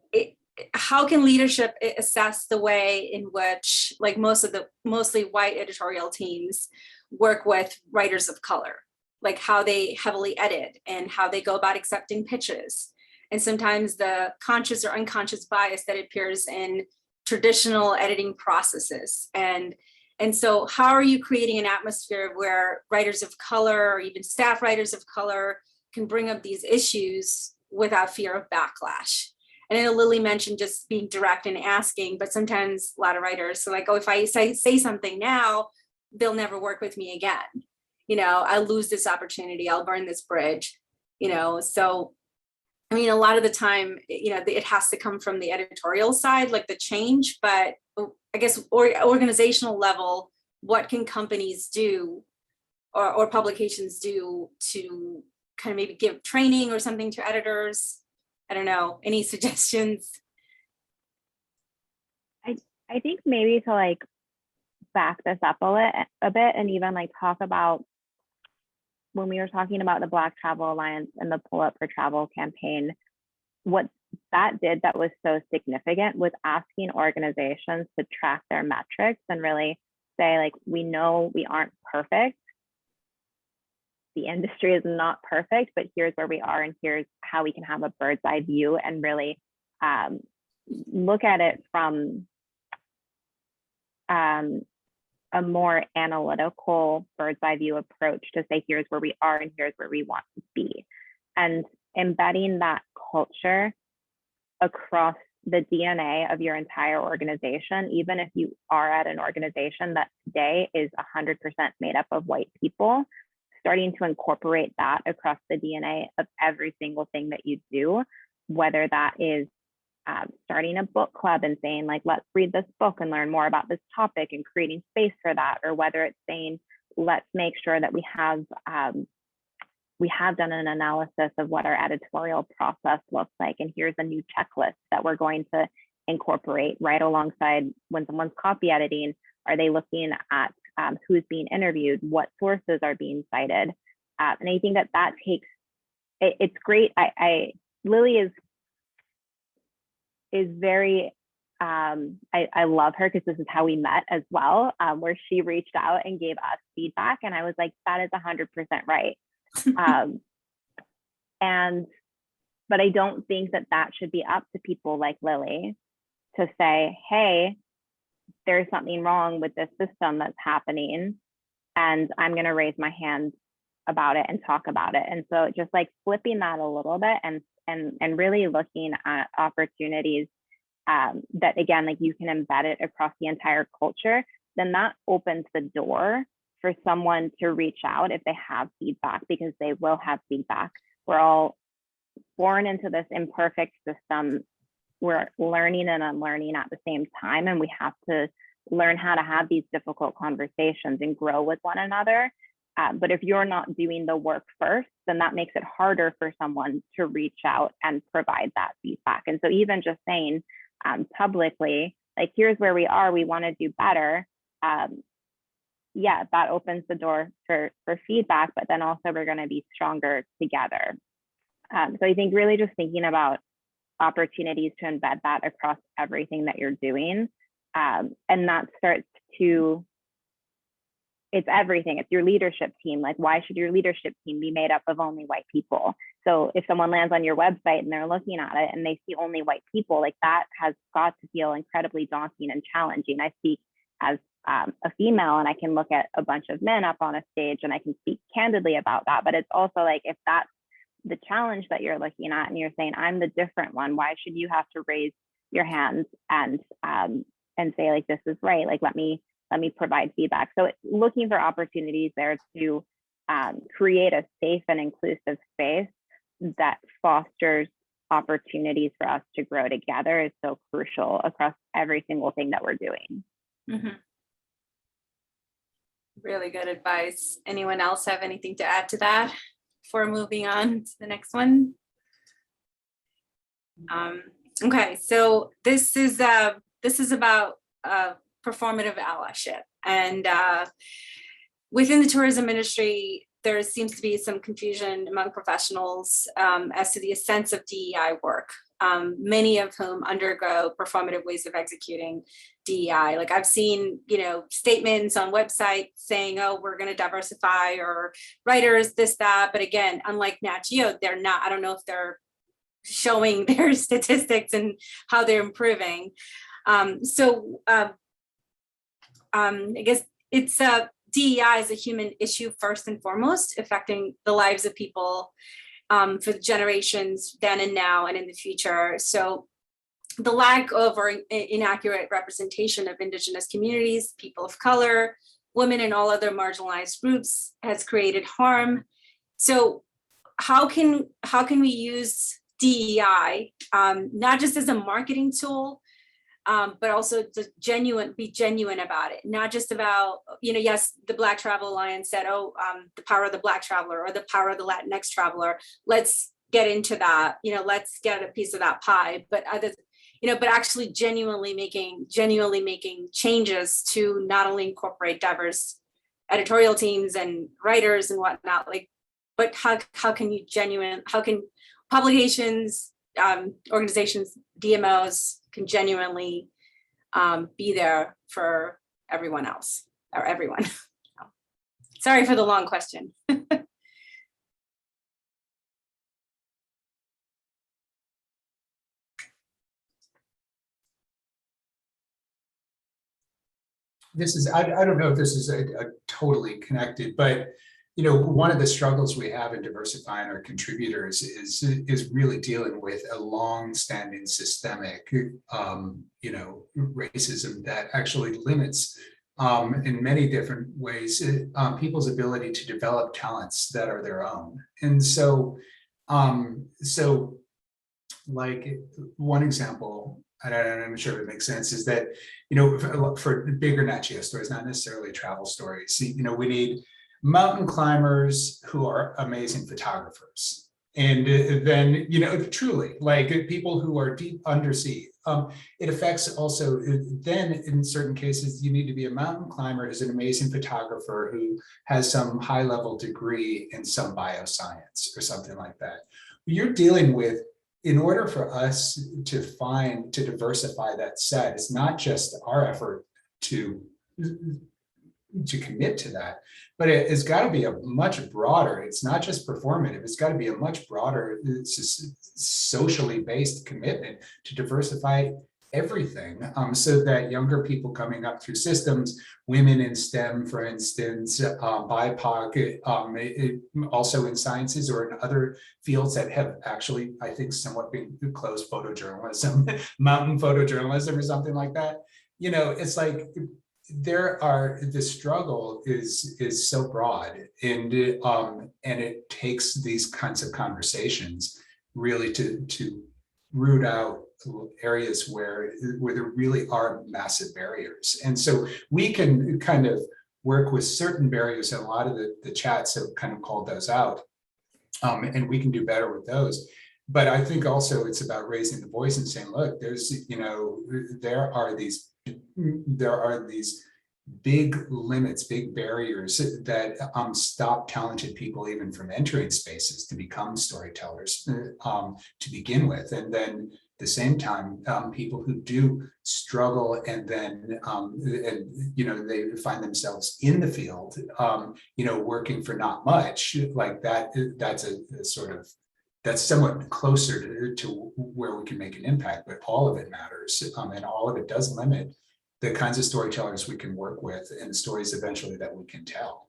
how can leadership assess the way in which, like, mostly white editorial teams work with writers of color, like how they heavily edit and how they go about accepting pitches, and sometimes the conscious or unconscious bias that appears in traditional editing processes. And so how are you creating an atmosphere where writers of color or even staff writers of color can bring up these issues without fear of backlash? And I know Lily mentioned just being direct and asking, but sometimes a lot of writers, so like, oh, if I say something now, they'll never work with me again. You know, I'll lose this opportunity, I'll burn this bridge, you know. So, I mean, a lot of the time, you know, it has to come from the editorial side, like the change, but I guess organizational level, what can companies do or publications do to kind of maybe give training or something to editors? I don't know, any suggestions? I think maybe to like back this up a bit and even like talk about when we were talking about the Black Travel Alliance and the Pull Up for Travel campaign, what that did that was so significant was asking organizations to track their metrics and really say, like, we know we aren't perfect. The industry is not perfect, but here's where we are, and here's how we can have a bird's eye view and really look at it from a more analytical bird's eye view approach to say, here's where we are and here's where we want to be. And embedding that culture across the DNA of your entire organization, even if you are at an organization that today is 100% made up of white people, starting to incorporate that across the DNA of every single thing that you do, whether that is starting a book club and saying, like, let's read this book and learn more about this topic and creating space for that, or whether it's saying, let's make sure that we have done an analysis of what our editorial process looks like, and here's a new checklist that we're going to incorporate right alongside when someone's copy editing. Are they looking at who's being interviewed, what sources are being cited, And I think that takes, it's great. Lily is very, I love her because this is how we met as well, where she reached out and gave us feedback. And I was like, that is 100% right. But I don't think that should be up to people like Lily to say, hey, there's something wrong with this system that's happening, and I'm going to raise my hand about it and talk about it. And so just like flipping that a little bit and really looking at opportunities that, again, like you can embed it across the entire culture, then that opens the door for someone to reach out if they have feedback, because they will have feedback. We're all born into this imperfect system. We're learning and unlearning at the same time, and we have to learn how to have these difficult conversations and grow with one another. But if you're not doing the work first, then that makes it harder for someone to reach out and provide that feedback. And so even just saying publicly, like, here's where we are, we want to do better. Yeah, that opens the door for feedback, but then also we're going to be stronger together. So I think really just thinking about opportunities to embed that across everything that you're doing. And that starts to, it's everything. It's your leadership team. Like, why should your leadership team be made up of only white people? So if someone lands on your website and they're looking at it and they see only white people, like, that has got to feel incredibly daunting and challenging. I speak as a female, and I can look at a bunch of men up on a stage and I can speak candidly about that. But it's also like, if that's the challenge that you're looking at and you're saying, I'm the different one, why should you have to raise your hands and say, like, this is right, like, let me provide feedback. So looking for opportunities there to create a safe and inclusive space that fosters opportunities for us to grow together is so crucial across every single thing that we're doing. Mm-hmm. Really good advice. Anyone else have anything to add to that before moving on to the next one? Okay, so this is about performative allyship, and within the tourism industry, there seems to be some confusion among professionals as to the sense of DEI work, many of whom undergo performative ways of executing DEI. Like, I've seen, statements on websites saying, oh, we're going to diversify, or writers, this, that. But again, unlike Nat Geo, they're not, I don't know if they're showing their statistics and how they're improving. I guess it's DEI is a human issue first and foremost, affecting the lives of people for the generations then and now and in the future. So the lack of or inaccurate representation of Indigenous communities, people of color, women, and all other marginalized groups has created harm. So how can we use DEI not just as a marketing tool, but also to be genuine about it, not just about, yes, the Black Travel Alliance said, oh, the power of the Black traveler or the power of the Latinx traveler. Let's get into that, let's get a piece of that pie. But but actually genuinely making changes to not only incorporate diverse editorial teams and writers and whatnot, but how can publications, organizations, DMOs can genuinely be there for everyone else, or everyone. Sorry for the long question. I don't know if this is a totally connected, but one of the struggles we have in diversifying our contributors is really dealing with a long-standing systemic racism that actually limits in many different ways people's ability to develop talents that are their own. And so like one example, and I'm sure it makes sense, is that for bigger Nat Geo stories, not necessarily travel stories, we need mountain climbers who are amazing photographers, And then, truly, like people who are deep undersea. It affects also, then in certain cases, you need to be a mountain climber who's an amazing photographer who has some high level degree in some bioscience or something like that. You're dealing with, in order for us to diversify that set, it's not just our effort to commit to that, but it's got to be a much broader, it's not just performative, it's got to be a much broader, socially based commitment to diversify everything, so that younger people coming up through systems, women in STEM, for instance, BIPOC, also in sciences or in other fields that have actually, I think, somewhat been closed, photojournalism, mountain photojournalism or something like that. It's like, the struggle is so broad, and it takes these kinds of conversations really to root out areas where there really are massive barriers. And so we can kind of work with certain barriers, and a lot of the chats have kind of called those out, and we can do better with those. But I think also it's about raising the voice and saying, look, there are these big limits, big barriers that stop talented people even from entering spaces to become storytellers to begin with. And then at the same time, people who do struggle and then they find themselves in the field, working for not much, like that. That's somewhat closer to where we can make an impact, but all of it matters, and all of it does limit the kinds of storytellers we can work with and the stories eventually that we can tell.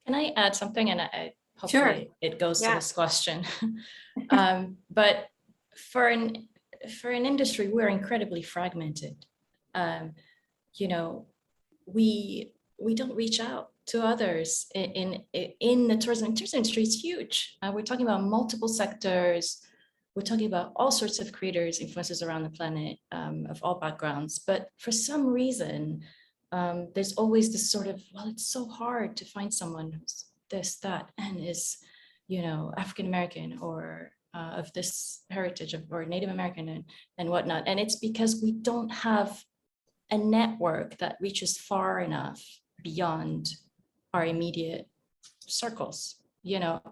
Can I add something? And hopefully it goes to this question. But for an industry, we're incredibly fragmented. We don't reach out to others in the tourism industry. Is huge. We're talking about multiple sectors. We're talking about all sorts of creators, influencers around the planet, of all backgrounds. But for some reason, there's always this sort of, well, it's so hard to find someone who's this, that, and is, African-American or of this heritage or Native American and whatnot. And it's because we don't have a network that reaches far enough beyond our immediate circles,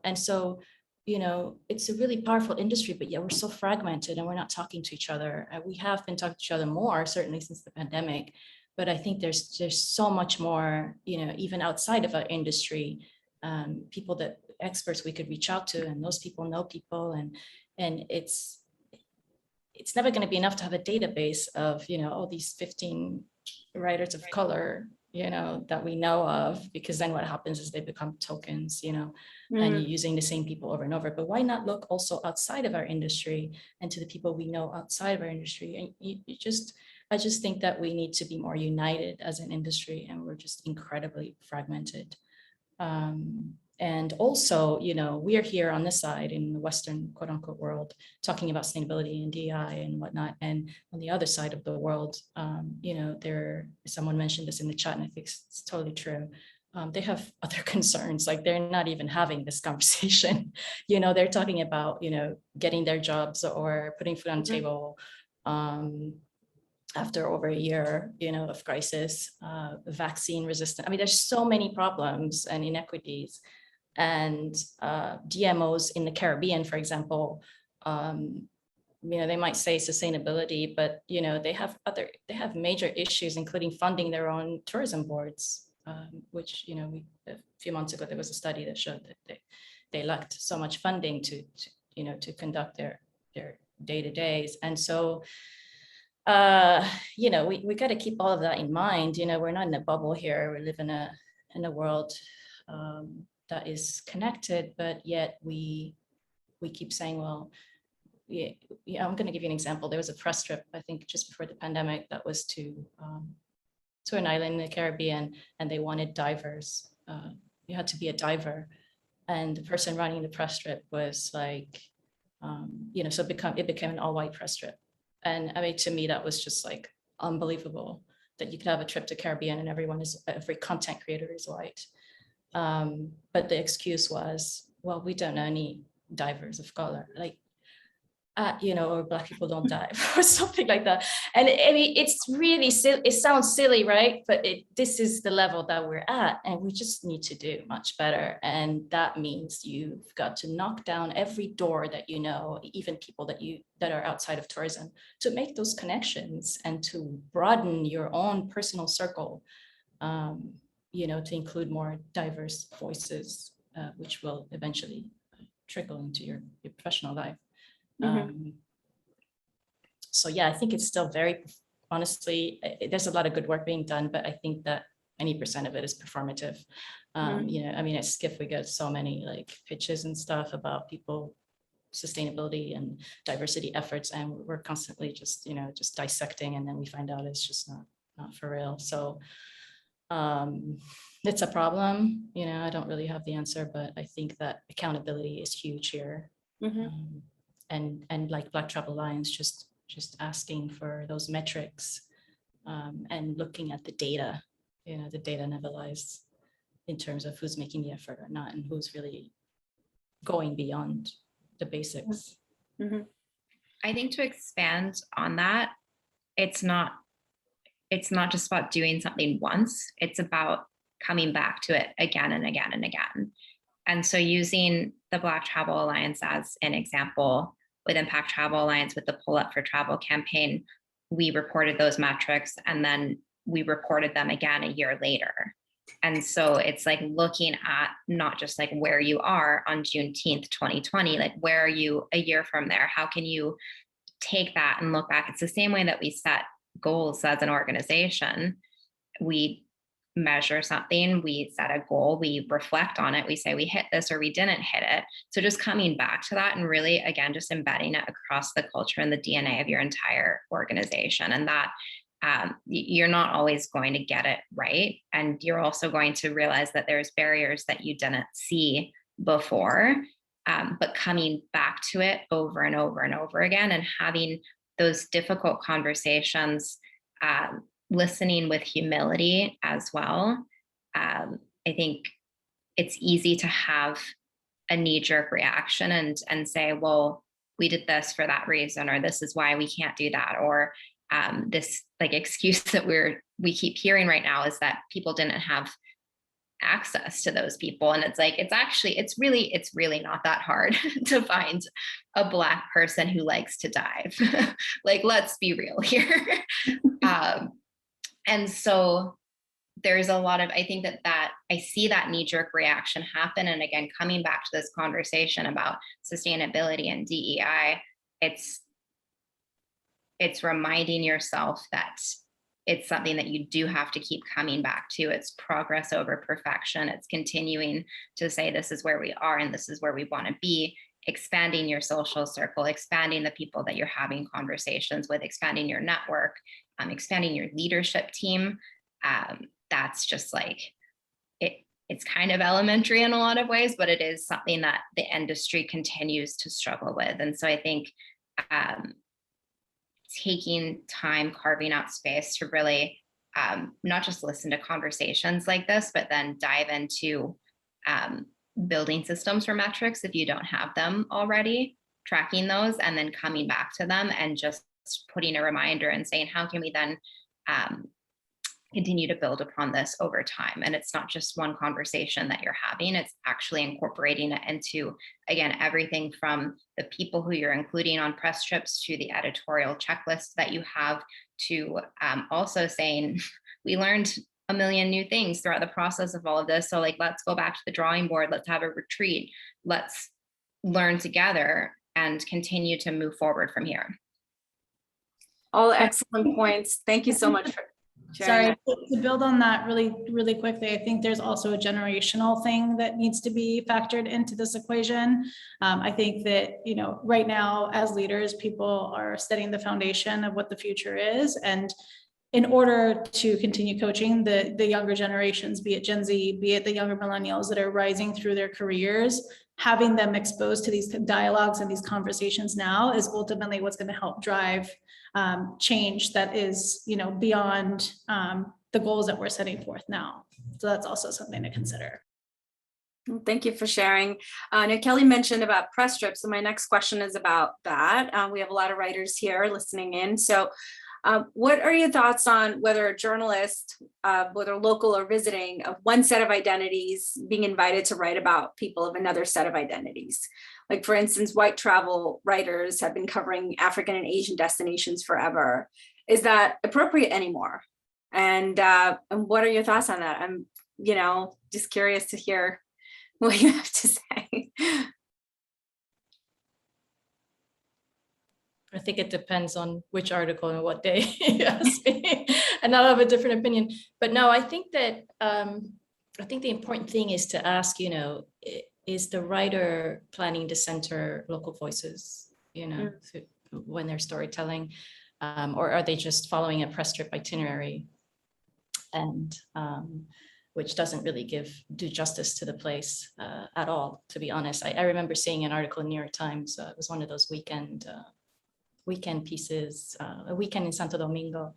and so, it's a really powerful industry, but yet we're so fragmented and we're not talking to each other. We have been talking to each other more, certainly since the pandemic, but I think there's so much more, even outside of our industry, experts we could reach out to, and those people know people, and it's never going to be enough to have a database of, all these 15 writers of color, that we know of, because then what happens is they become tokens, and you're using the same people over and over. But why not look also outside of our industry and to the people we know outside of our industry? And I just think that we need to be more united as an industry, and we're just incredibly fragmented. And also, we are here on this side in the Western quote unquote world talking about sustainability and DEI and whatnot. And on the other side of the world, someone mentioned this in the chat, and I think it's totally true. They have other concerns, like they're not even having this conversation. They're talking about, getting their jobs or putting food on the table after over a year, of crisis, vaccine resistant. I mean, there's so many problems and inequities. And DMOs in the Caribbean, for example, they might say sustainability, but they have major issues, including funding their own tourism boards, which a few months ago there was a study that showed that they lacked so much funding to conduct their day-to-days. And so we got to keep all of that in mind. We're not in a bubble here. We live in a world that is connected, but yet we keep saying, well, I'm going to give you an example. There was a press trip, I think just before the pandemic, that was to an island in the Caribbean, and they wanted divers. You had to be a diver, and the person running the press trip was like, so it became an all-white press trip. And I mean, to me, that was just like unbelievable that you could have a trip to Caribbean and every content creator is white. But the excuse was, well, we don't know any divers of color, like, or Black people don't dive or something like that. And I mean, it's really silly. It sounds silly, right? But this is the level that we're at, and we just need to do much better. And that means you've got to knock down every door that you know, even people that are outside of tourism, to make those connections and to broaden your own personal circle, to include more diverse voices, which will eventually trickle into your professional life. So yeah, I think it's still very, honestly, there's a lot of good work being done, but I think that 90% of it is performative. I mean, at Skift, we get so many like pitches and stuff about people, sustainability and diversity efforts, and we're constantly just dissecting, and then we find out it's just not for real. So it's a problem. I don't really have the answer, but I think that accountability is huge here. And like Black Travel Alliance, just asking for those metrics, and looking at the data. The data never lies in terms of who's making the effort or not, and who's really going beyond the basics. I think to expand on that, it's not just about doing something once, it's about coming back to it again and again and again. And so using the Black Travel Alliance as an example, with Impact Travel Alliance, with the Pull Up for Travel campaign, we reported those metrics, and then we reported them again a year later. And so it's like looking at not just like where you are on Juneteenth 2020, like where are you a year from there? How can you take that and look back? It's the same way that we set goals as an organization. We measure something, we set a goal, we reflect on it, we say we hit this or we didn't hit it. So just coming back to that and really, again, just embedding it across the culture and the DNA of your entire organization. And that you're not always going to get it right. And you're also going to realize that there's barriers that you didn't see before, but coming back to it over and over and over again, and having those difficult conversations, listening with humility as well. I think it's easy to have a knee-jerk reaction and say, well, we did this for that reason, or this is why we can't do that, or this like excuse that we keep hearing right now is that people didn't have access to those people. And it's like, it's really not that hard to find a Black person who likes to dive. Like, let's be real here. And so there's a lot of, I think that I see that knee-jerk reaction happen. And again, coming back to this conversation about sustainability and DEI, it's reminding yourself that it's something that you do have to keep coming back to. It's progress over perfection. It's continuing to say, this is where we are and this is where we want to be, expanding your social circle, expanding the people that you're having conversations with, expanding your network, expanding your leadership team. That's just like, it's kind of elementary in a lot of ways, but it is something that the industry continues to struggle with. And so I think taking time, carving out space to really not just listen to conversations like this, but then dive into building systems for metrics if you don't have them already, tracking those, and then coming back to them and just putting a reminder and saying, how can we then continue to build upon this over time? And it's not just one conversation that you're having, it's actually incorporating it into, again, everything from the people who you're including on press trips to the editorial checklist that you have, to also saying, we learned a million new things throughout the process of all of this. So like, let's go back to the drawing board, let's have a retreat, let's learn together and continue to move forward from here. All excellent points. Thank you so much for sharing. Sorry, to build on that really, really quickly, I think there's also a generational thing that needs to be factored into this equation. I think that, right now as leaders, people are setting the foundation of what the future is. And in order to continue coaching the younger generations, be it Gen Z, be it the younger millennials that are rising through their careers, having them exposed to these dialogues and these conversations now is ultimately what's going to help drive change that is, beyond the goals that we're setting forth now. So that's also something to consider. Well, thank you for sharing. Now, Kelley mentioned about press trips, so my next question is about that. We have a lot of writers here listening in. So what are your thoughts on whether a journalist, whether local or visiting, of one set of identities being invited to write about people of another set of identities? Like, for instance, white travel writers have been covering African and Asian destinations forever. Is that appropriate anymore? And what are your thoughts on that? I'm, just curious to hear what you have to say. I think it depends on which article and what day you ask me, and I'll have a different opinion. But no, I think that I think the important thing is to ask, is the writer planning to center local voices, when they're storytelling, or are they just following a press trip itinerary, and which doesn't really do justice to the place at all, to be honest. I remember seeing an article in New York Times. It was one of those weekend pieces, a weekend in Santo Domingo.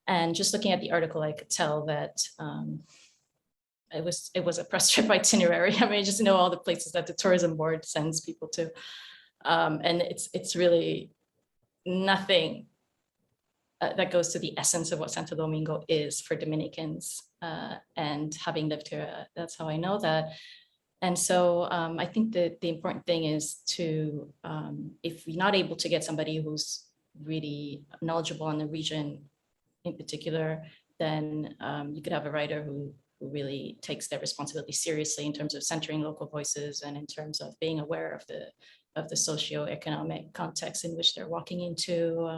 And just looking at the article, I could tell that it was a press trip itinerary. I mean, I just know all the places that the tourism board sends people to. And it's really nothing that goes to the essence of what Santo Domingo is for Dominicans. And having lived here, that's how I know that. And so I think that the important thing is to, if we're not able to get somebody who's really knowledgeable on the region in particular, then you could have a writer who really takes their responsibility seriously in terms of centering local voices and in terms of being aware of the socioeconomic context in which they're walking into.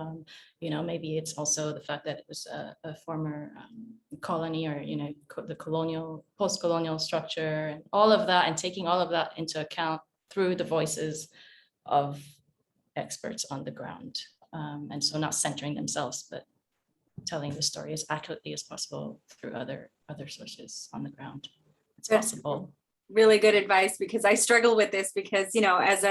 Maybe it's also the fact that it was a former colony, or the post-colonial structure, and all of that, and taking all of that into account through the voices of experts on the ground. And so not centering themselves, but telling the story as accurately as possible through other sources on the ground. It's possible. Really good advice, because I struggle with this, because as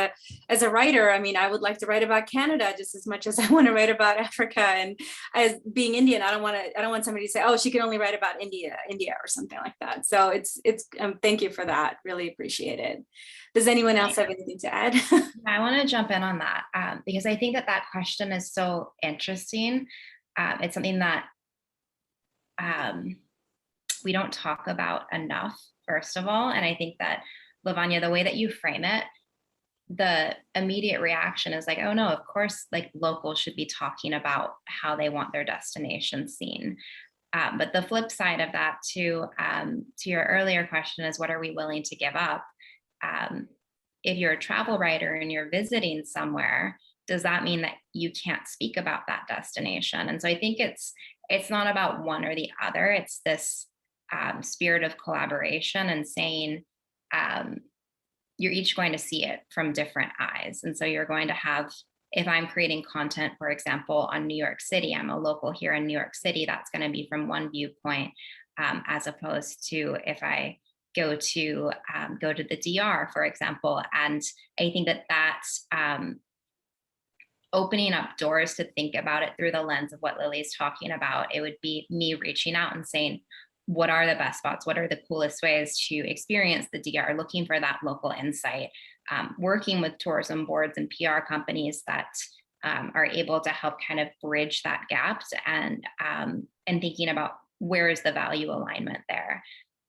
a writer, I mean, I would like to write about Canada just as much as I want to write about Africa. And as being Indian, I don't want somebody to say, oh, she can only write about India or something like that. So it's thank you for that. Really appreciate it. Does anyone else have anything to add? I want to jump in on that because I think that question is so interesting. It's something that we don't talk about enough, first of all. And I think that, Lavanya, the way that you frame it, the immediate reaction is like, oh no, of course, like locals should be talking about how they want their destination seen. But the flip side of that to your earlier question is, what are we willing to give up? If you're a travel writer and you're visiting somewhere, does that mean that you can't speak about that destination? And so I think it's not about one or the other. It's this spirit of collaboration and saying you're each going to see it from different eyes. And so you're going to have, if I'm creating content, for example, on New York City, I'm a local here in New York City, that's going to be from one viewpoint, as opposed to if I go to the DR, for example. And I think that that's opening up doors to think about it through the lens of what Lily's talking about. It would be me reaching out and saying, what are the best spots? What are the coolest ways to experience the DR? Looking for that local insight, working with tourism boards and PR companies that are able to help kind of bridge that gap, and thinking about where is the value alignment there.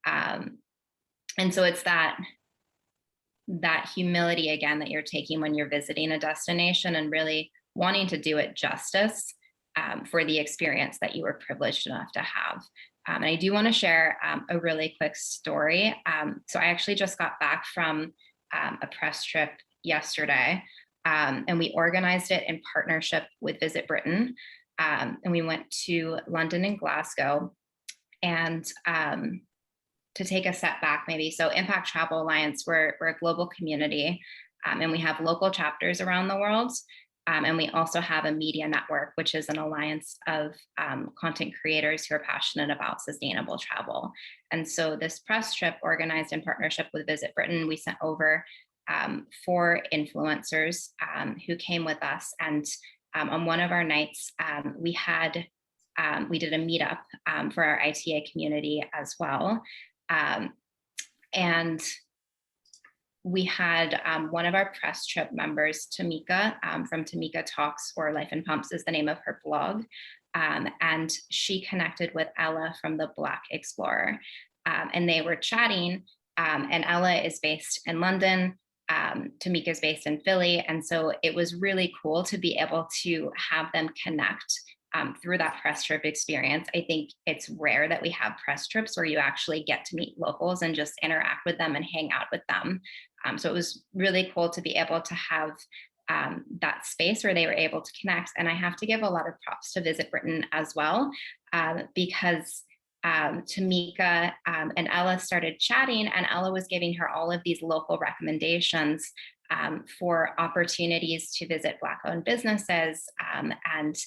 And so it's that humility again that you're taking when you're visiting a destination and really wanting to do it justice for the experience that you were privileged enough to have. And I do want to share a really quick story. So I actually just got back from a press trip yesterday, and we organized it in partnership with Visit Britain. And we went to London and Glasgow. And to take a step back maybe, so Impact Travel Alliance, we're a global community, and we have local chapters around the world. And we also have a media network, which is an alliance of content creators who are passionate about sustainable travel. And so this press trip, organized in partnership with Visit Britain, we sent over 4 influencers who came with us. And on one of our nights, we did a meetup for our ITA community as well. And we had one of our press trip members, Tamika, from Tamika Talks, or Life in Pumps is the name of her blog. And she connected with Ella from the Black Explorer. And they were chatting, and Ella is based in London. Tamika is based in Philly. And so it was really cool to be able to have them connect through that press trip experience. I think it's rare that we have press trips where you actually get to meet locals and just interact with them and hang out with them. So it was really cool to be able to have that space where they were able to connect. And I have to give a lot of props to Visit Britain as well, because Tamika and Ella started chatting, and Ella was giving her all of these local recommendations for opportunities to visit Black-owned businesses and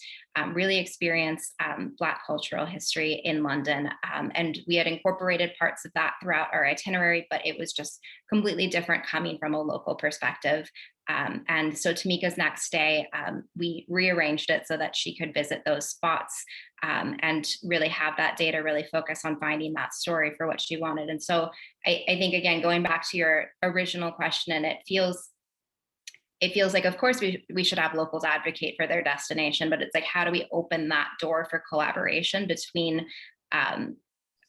really experience Black cultural history in London. And we had incorporated parts of that throughout our itinerary, but it was just completely different coming from a local perspective. And so Tamika's next day, we rearranged it so that she could visit those spots and really have that data really focus on finding that story for what she wanted. And so I think, again, going back to your original question, and it feels like, of course, we should have locals advocate for their destination, but it's like, how do we open that door for collaboration between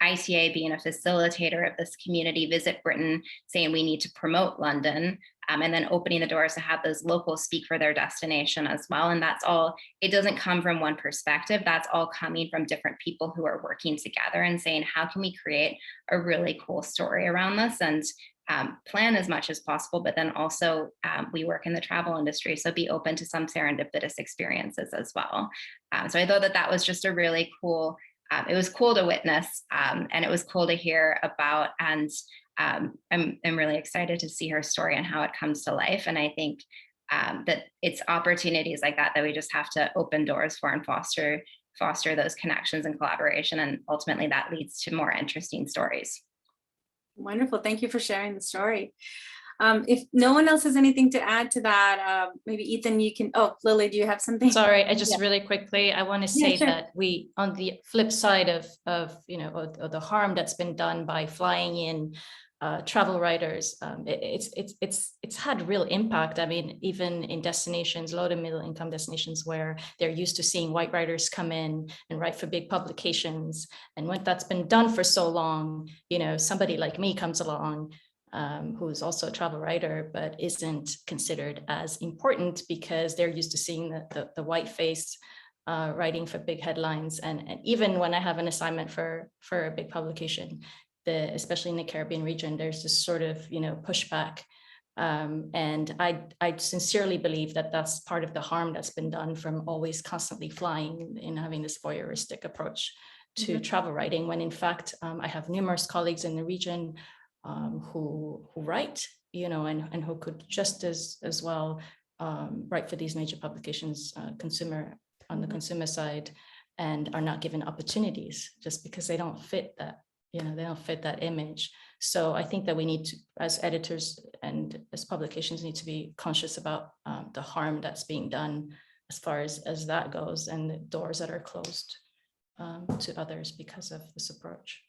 ICA being a facilitator of this community, Visit Britain saying we need to promote London, and then opening the doors to have those locals speak for their destination as well. And that's all, it doesn't come from one perspective. That's all coming from different people who are working together and saying, how can we create a really cool story around this, and plan as much as possible, but then also we work in the travel industry, so be open to some serendipitous experiences as well. So I thought that was just a really cool, it was cool to witness, and it was cool to hear about, and I'm really excited to see her story and how it comes to life. And I think that it's opportunities like that we just have to open doors for and foster those connections and collaboration, and ultimately that leads to more interesting stories. Wonderful. Thank you for sharing the story. If no one else has anything to add to that, maybe Ethan, you can, oh, Lily, do you have something? Sorry, I just really quickly, I want to say sure. that we, on the flip side of the harm that's been done by flying in travel writers, it's had real impact. I mean, even in destinations, low to middle income destinations, where they're used to seeing white writers come in and write for big publications, and when that's been done for so long, somebody like me comes along, who's also a travel writer, but isn't considered as important because they're used to seeing the white face writing for big headlines. And even when I have an assignment for a big publication, especially in the Caribbean region, there's this sort of pushback. And I sincerely believe that that's part of the harm that's been done from always constantly flying and having this voyeuristic approach to travel writing, when in fact I have numerous colleagues in the region who write, and who could just as well write for these major publications, on the consumer side, and are not given opportunities just because they don't fit that, they don't fit that image. So I think that we need to, as editors and as publications, need to be conscious about the harm that's being done as far as that goes, and the doors that are closed to others because of this approach.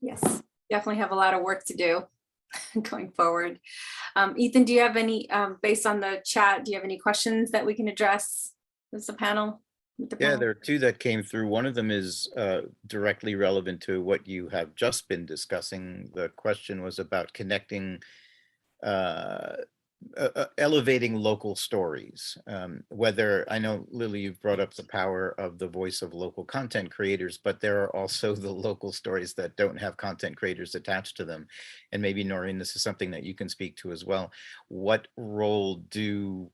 Yes, definitely have a lot of work to do going forward. Ethan, do you have any, based on the chat, do you have any questions that we can address with the panel? Yeah, there are two that came through. One of them is directly relevant to what you have just been discussing. The question was about connecting, elevating local stories. Whether, I know, Lily, you've brought up the power of the voice of local content creators, but there are also the local stories that don't have content creators attached to them. And maybe, Naureen, this is something that you can speak to as well. What role do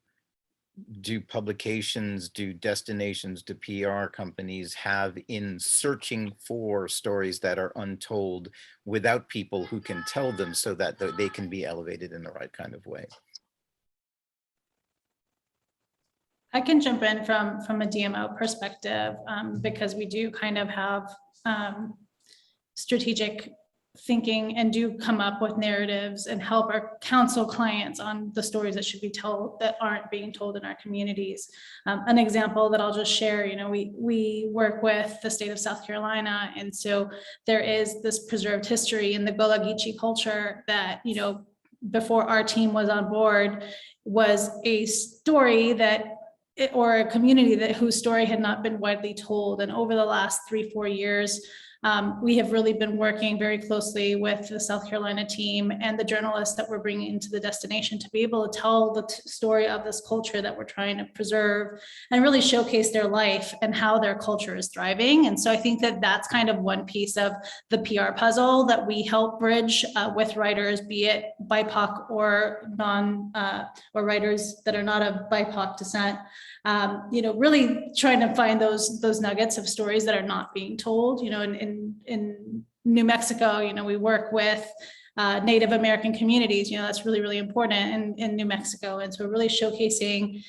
publications, do destinations, do PR companies have in searching for stories that are untold without people who can tell them, so that they can be elevated in the right kind of way? I can jump in from a DMO perspective, because we do kind of have strategic thinking and do come up with narratives and help our counsel clients on the stories that should be told that aren't being told in our communities. An example that I'll just share, we work with the state of South Carolina, and so there is this preserved history in the Gullah Geechee culture that before our team was on board was a story or a community whose story had not been widely told. And over the last 3-4 years, we have really been working very closely with the South Carolina team and the journalists that we're bringing into the destination to be able to tell the story of this culture that we're trying to preserve and really showcase their life and how their culture is thriving. And so I think that that's kind of one piece of the PR puzzle that we help bridge with writers, be it BIPOC or or writers that are not of BIPOC descent. Really trying to find those nuggets of stories that are not being told. In New Mexico, we work with Native American communities. That's really, really important in New Mexico. And so really showcasing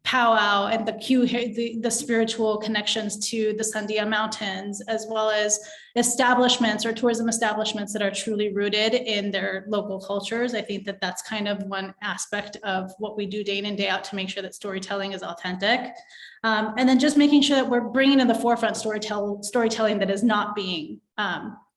powwow and the spiritual connections to the Sandia Mountains, as well as establishments or tourism establishments that are truly rooted in their local cultures. I think that that's kind of one aspect of what we do day in and day out to make sure that storytelling is authentic. And then just making sure that we're bringing in the forefront storytelling that is not being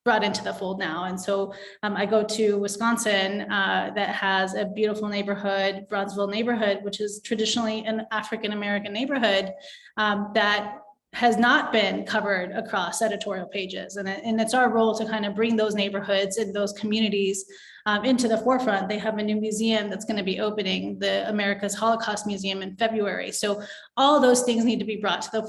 brought into the fold now. And so I go to Wisconsin that has a beautiful neighborhood, Bronzeville neighborhood, which is traditionally an African-American neighborhood that has not been covered across editorial pages. And it's our role to kind of bring those neighborhoods and those communities into the forefront. They have a new museum that's going to be opening, the America's Holocaust Museum, in February. So all those things need to be brought to the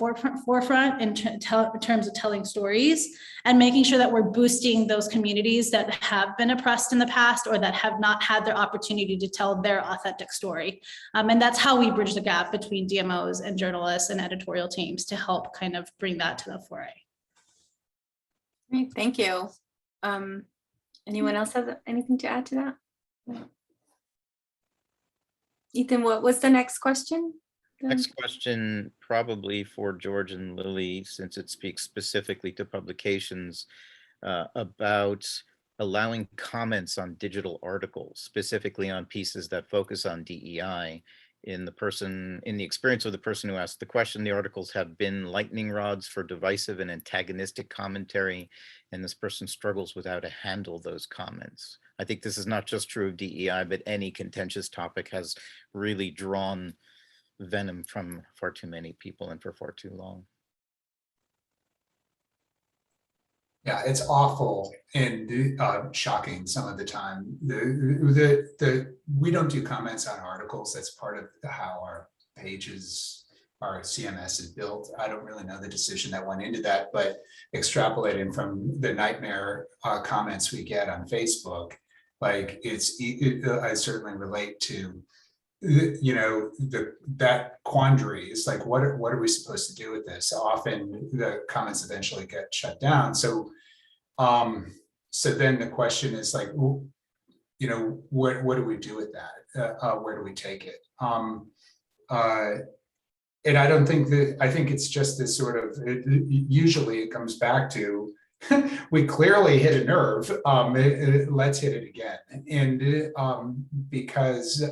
forefront in terms of telling stories and making sure that we're boosting those communities that have been oppressed in the past or that have not had their opportunity to tell their authentic story. And that's how we bridge the gap between DMOs and journalists and editorial teams to help kind of bring that to the foray. Great, thank you. Anyone else have anything to add to that? Ethan, what was the next question? Next question, probably for George and Lily, since it speaks specifically to publications, about allowing comments on digital articles, specifically on pieces that focus on DEI. In the experience of the person who asked the question, the articles have been lightning rods for divisive and antagonistic commentary, and this person struggles with how to handle those comments. I think this is not just true of DEI, but any contentious topic has really drawn venom from far too many people and for far too long. Yeah, it's awful and shocking some of the time. We don't do comments on articles. That's part of how our pages, our CMS is built. I don't really know the decision that went into that, but extrapolating from the nightmare comments we get on Facebook, like I certainly relate to that quandary. Is like, what are we supposed to do with this? Often the comments eventually get shut down. So then the question is like, what do we do with that? Where do we take it? And I don't think I think it's just this sort of, usually it comes back to, we clearly hit a nerve, let's hit it again. And because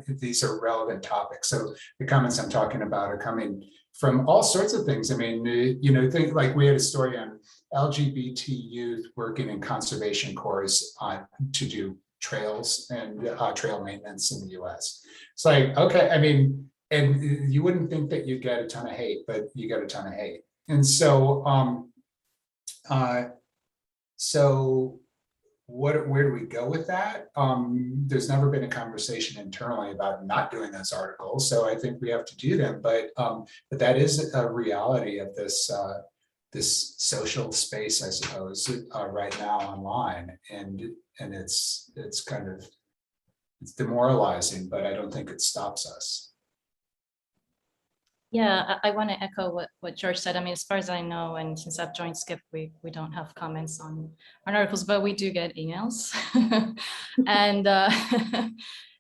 these are relevant topics. So the comments I'm talking about are coming from all sorts of things. I mean, think like we had a story on LGBT youth working in conservation corps to do trails and trail maintenance in the US. It's like, okay, I mean, and you wouldn't think that you get a ton of hate, but you get a ton of hate. And so, where do we go with that? There's never been a conversation internally about not doing those articles, so I think we have to do them. But that is a reality of this this social space, I suppose, right now online, and it's kind of, it's demoralizing, but I don't think it stops us. Yeah, I want to echo what George said. I mean, as far as I know, and since I've joined Skift, we don't have comments on articles, but we do get emails. And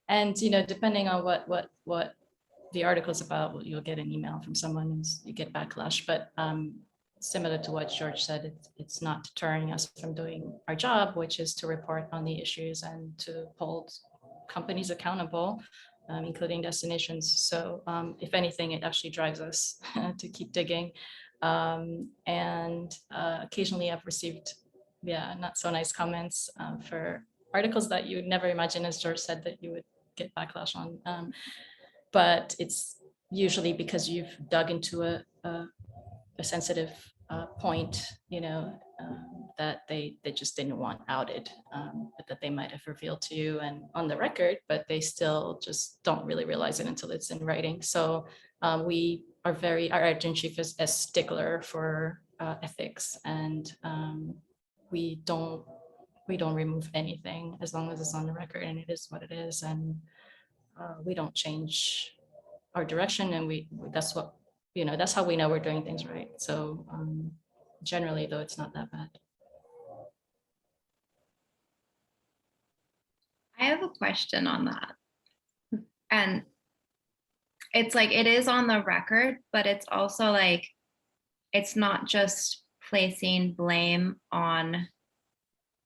and depending on what the article is about, you'll get an email from someone and you get backlash. But similar to what George said, it's not deterring us from doing our job, which is to report on the issues and to hold companies accountable, including destinations. So if anything, it actually drives us to keep digging. And occasionally I've received, not so nice comments for articles that you would never imagine, as George said, that you would get backlash on. But it's usually because you've dug into a sensitive point, that they just didn't want outed, but that they might have revealed to you and on the record, but they still just don't really realize it until it's in writing. So we are our editor-in-chief is a stickler for ethics, and we don't remove anything as long as it's on the record and it is what it is, and we don't change our direction, and that's what, that's how we know we're doing things right. So generally, though, it's not that bad. I have a question on that. And it's like, it is on the record, but it's also like, it's not just placing blame on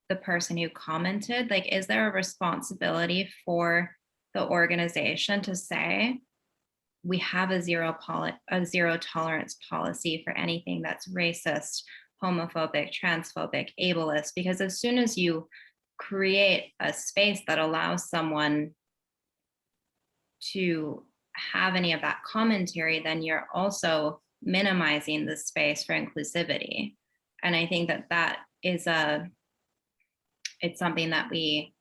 the person who commented. Like, is there a responsibility for the organization to say, we have a zero tolerance policy for anything that's racist, homophobic, transphobic, ableist? Because as soon as you create a space that allows someone to have any of that commentary, then you're also minimizing the space for inclusivity. And I think that is it's something that we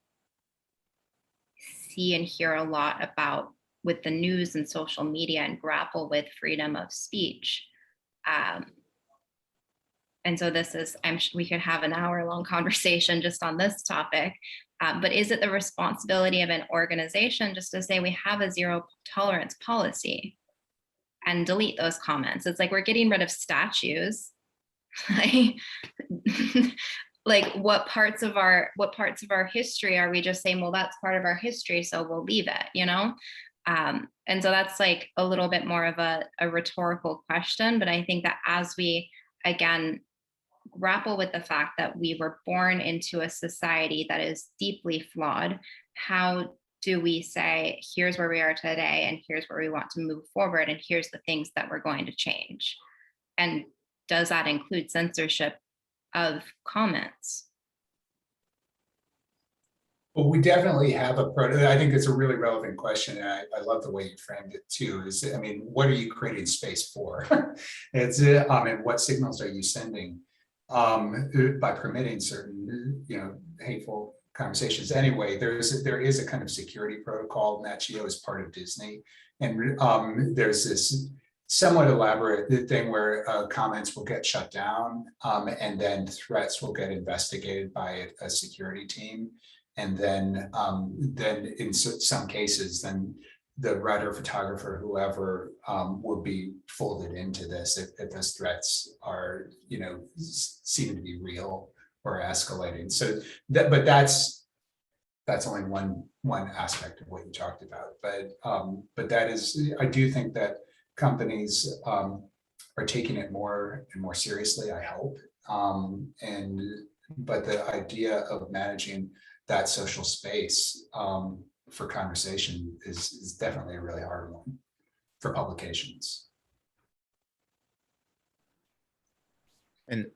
see and hear a lot about with the news and social media, and grapple with freedom of speech. And so this is, we could have an hour-long conversation just on this topic, but is it the responsibility of an organization just to say we have a zero tolerance policy and delete those comments? It's like we're getting rid of statues. Like what parts of our history are we just saying, well, that's part of our history, so we'll leave it, and so that's like a little bit more of a rhetorical question. But I think that as we, again, grapple with the fact that we were born into a society that is deeply flawed, how do we say, here's where we are today, and here's where we want to move forward, and here's the things that we're going to change? And does that include censorship of comments? Well, we definitely have I think it's a really relevant question, and I love the way you framed it too. I mean, what are you creating space for? And what signals are you sending by permitting certain, hateful conversations? Anyway, there is a kind of security protocol. Nat Geo is part of Disney, and there's this somewhat elaborate thing where comments will get shut down, and then threats will get investigated by a security team. And then in some cases, then the writer, photographer, whoever will be folded into this if those threats are, seem to be real or escalating. So but that's only one aspect of what you talked about. But that is, I do think that companies are taking it more and more seriously, I hope. But the idea of managing that social space for conversation is definitely a really hard one for publications. And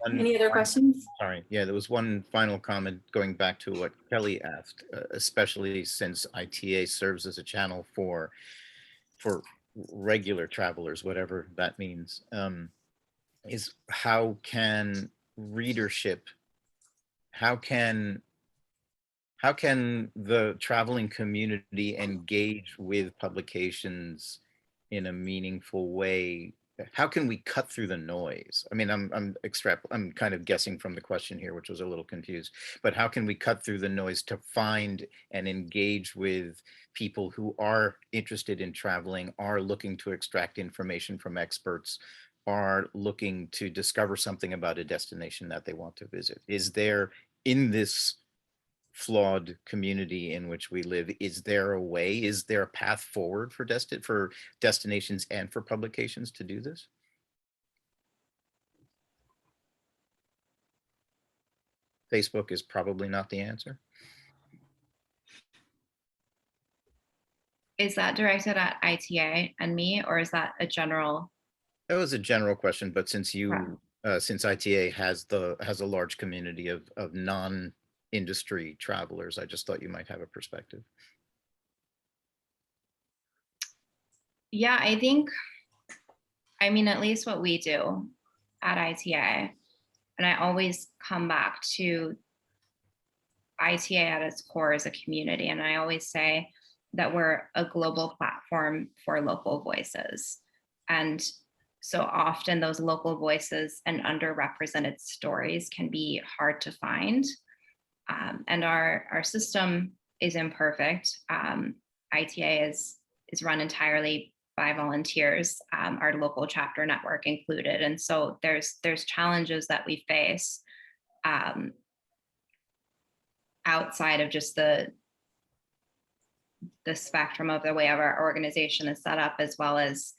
Any other questions? Sorry, yeah, there was one final comment going back to what Kelley asked, especially since ITA serves as a channel for regular travelers, whatever that means, is how can readership, how can the traveling community engage with publications in a meaningful way? How can we cut through the noise? I mean, I'm kind of guessing from the question here, which was a little confused, but how can we cut through the noise to find and engage with people who are interested in traveling, are looking to extract information from experts, are looking to discover something about a destination that they want to visit? Is there, in this flawed community in which we live, is there a way, is there a path forward for destinations and for publications to do this? Facebook is probably not the answer. Is that directed at ITA and me, or is that a general? That was a general question, but since you, since ITA has a large community of non industry travelers. I just thought you might have a perspective. Yeah, I mean, at least what we do at ITA, and I always come back to ITA at its core as a community. And I always say that we're a global platform for local voices. And so often those local voices and underrepresented stories can be hard to find. And our system is imperfect. ITA is run entirely by volunteers, our local chapter network included. And so there's challenges that we face outside of just the spectrum of the way our organization is set up, as well as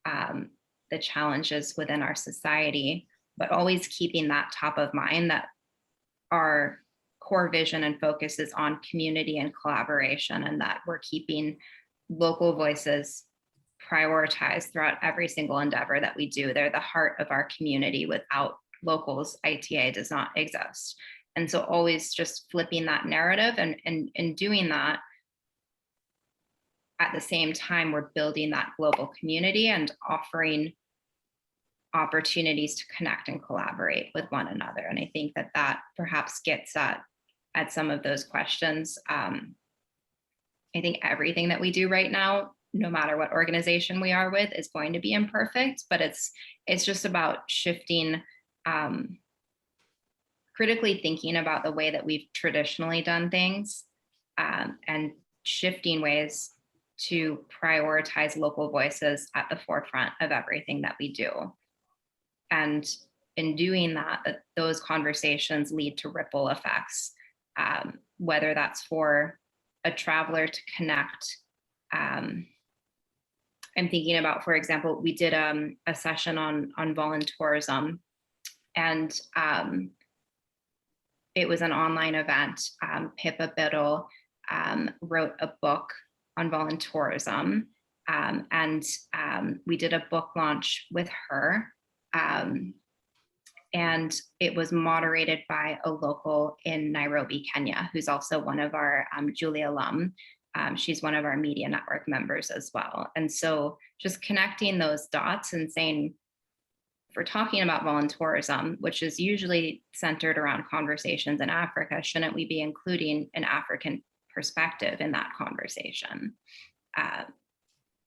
the challenges within our society, but always keeping that top of mind, that our core vision and focus is on community and collaboration, and that we're keeping local voices prioritized throughout every single endeavor that we do. They're the heart of our community. Without locals, ITA does not exist. And so always just flipping that narrative and doing that at the same time, we're building that global community and offering opportunities to connect and collaborate with one another. And I think that perhaps gets at some of those questions. I think everything that we do right now, no matter what organization we are with, is going to be imperfect, but it's just about shifting, critically thinking about the way that we've traditionally done things, and shifting ways to prioritize local voices at the forefront of everything that we do. And in doing that, those conversations lead to ripple effects, whether that's for a traveler to connect. I'm thinking about, for example, we did a session on voluntourism, and it was an online event. Pippa Biddle wrote a book on voluntourism, and we did a book launch with her, and it was moderated by a local in Nairobi, Kenya, who's also one of our Julia alum. She's one of our media network members as well. And so just connecting those dots and saying, if we're talking about voluntourism, which is usually centered around conversations in Africa, shouldn't we be including an African perspective in that conversation?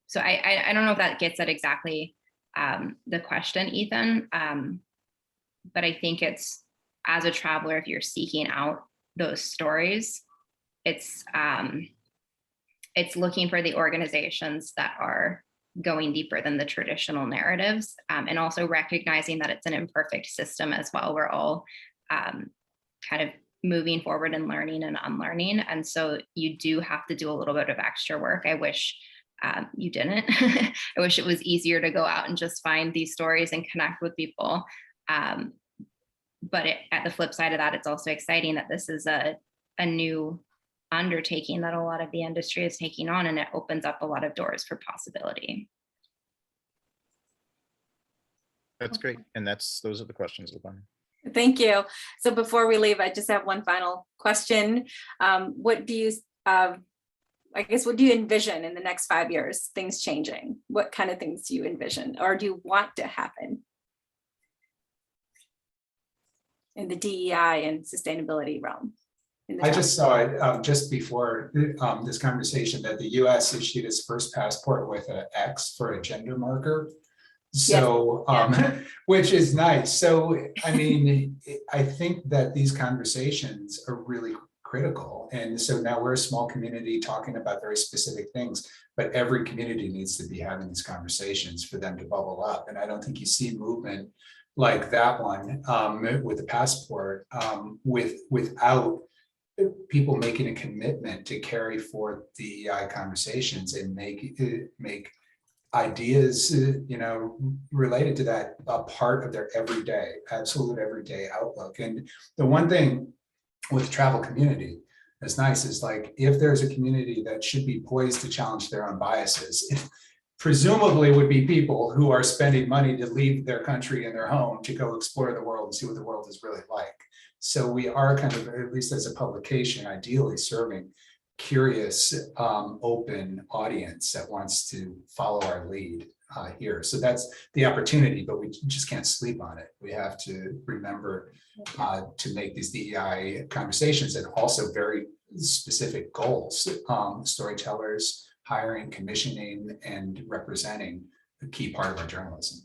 So I don't know if that gets at exactly the question, Ethan, but I think it's, as a traveler, if you're seeking out those stories, it's looking for the organizations that are going deeper than the traditional narratives, and also recognizing that it's an imperfect system as well. We're all kind of moving forward and learning and unlearning. And so you do have to do a little bit of extra work. I wish you didn't. I wish it was easier to go out and just find these stories and connect with people. But at the flip side of that, it's also exciting that this is a new undertaking that a lot of the industry is taking on, and it opens up a lot of doors for possibility. That's great. And those are the questions, Lavanya. Thank you. So before we leave, I just have one final question. What do you, I guess, what do you envision in the next 5 years, things changing? What kind of things do you envision, or do you want to happen in the DEI and sustainability realm? I just saw it just before this conversation that the US issued its first passport with an X for a gender marker. So, yes. Which is nice. So, I mean, I think that these conversations are really critical. And so now we're a small community talking about very specific things, but every community needs to be having these conversations for them to bubble up. And I don't think you see movement like that one with the passport without people making a commitment to carry forth the conversations and make ideas, related to that a part of their absolute everyday outlook. And the one thing with the travel community that's nice is, like, if there's a community that should be poised to challenge their own biases, it presumably would be people who are spending money to leave their country and their home to go explore the world and see what the world is really like. So we are kind of, at least as a publication, ideally serving curious, open audience that wants to follow our lead here. So that's the opportunity, but we just can't sleep on it. We have to remember to make these DEI conversations and also very specific goals. Storytellers, hiring, commissioning, and representing a key part of our journalism.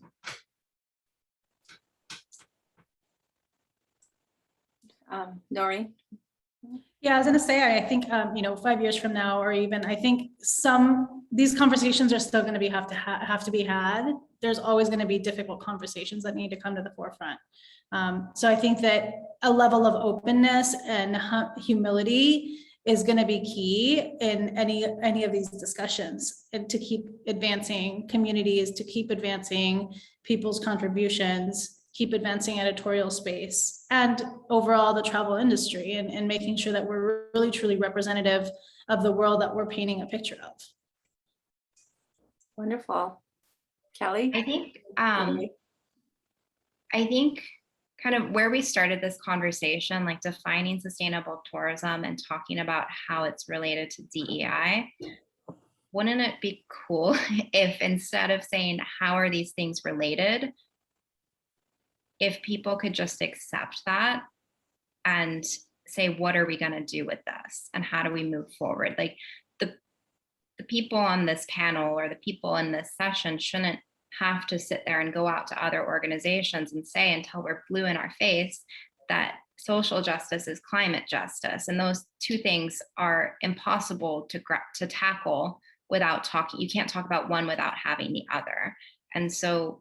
Naureen? Yeah, I was gonna say, I think, 5 years from now, or even, I think these conversations are still gonna have to be had. There's always gonna be difficult conversations that need to come to the forefront. So I think that a level of openness and humility is gonna be key in any of these discussions, and to keep advancing communities, to keep advancing people's contributions, keep advancing editorial space, and overall the travel industry, and making sure that we're really truly representative of the world that we're painting a picture of. Wonderful. Kelley? I think kind of where we started this conversation, like defining sustainable tourism and talking about how it's related to DEI, wouldn't it be cool if instead of saying, how are these things related, if people could just accept that and say, what are we going to do with this? And how do we move forward? Like the people on this panel or the people in this session shouldn't have to sit there and go out to other organizations and say until we're blue in our face that social justice is climate justice. And those two things are impossible to tackle without talking. You can't talk about one without having the other. And so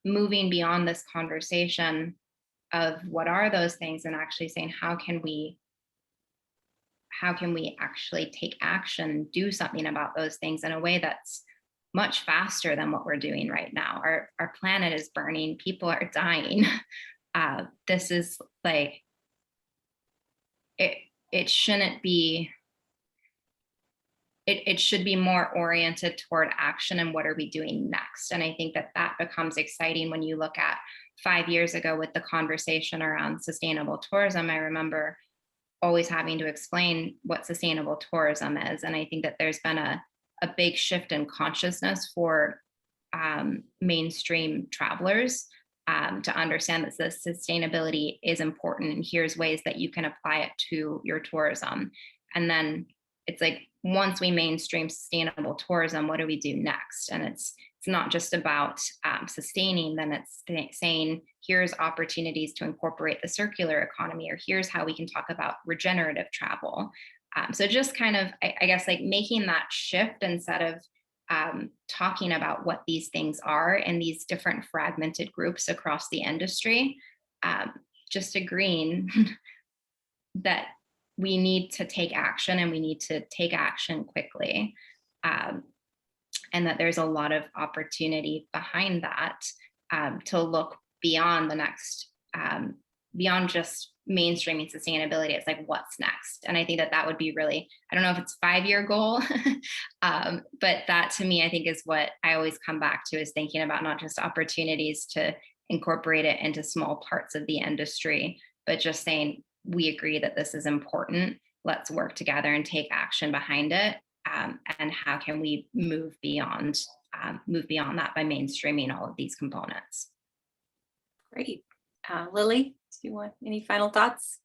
moving beyond this conversation of what are those things and actually saying, how can we actually take action, do something about those things in a way that's much faster than what we're doing right now. Our planet is burning, people are dying. This is like, it shouldn't be, it should be more oriented toward action and what are we doing next. And I think that becomes exciting when you look at 5 years ago with the conversation around sustainable tourism. I remember always having to explain what sustainable tourism is. And I think that there's been a big shift in consciousness for mainstream travelers to understand that the sustainability is important and here's ways that you can apply it to your tourism. And then it's like, once we mainstream sustainable tourism, what do we do next? And it's not just about sustaining, then it's saying, here's opportunities to incorporate the circular economy, or here's how we can talk about regenerative travel. So just kind of, I guess, like making that shift instead of talking about what these things are in these different fragmented groups across the industry, just agreeing that we need to take action and we need to take action quickly. And that there's a lot of opportunity behind that to look beyond the next, beyond just mainstreaming sustainability. It's like, what's next? And I think that would be really, I don't know if it's a 5-year goal, but that to me, I think is what I always come back to, is thinking about not just opportunities to incorporate it into small parts of the industry, but just saying, we agree that this is important. Let's work together and take action behind it. And how can we move beyond that by mainstreaming all of these components? Great. Lily, do you want any final thoughts?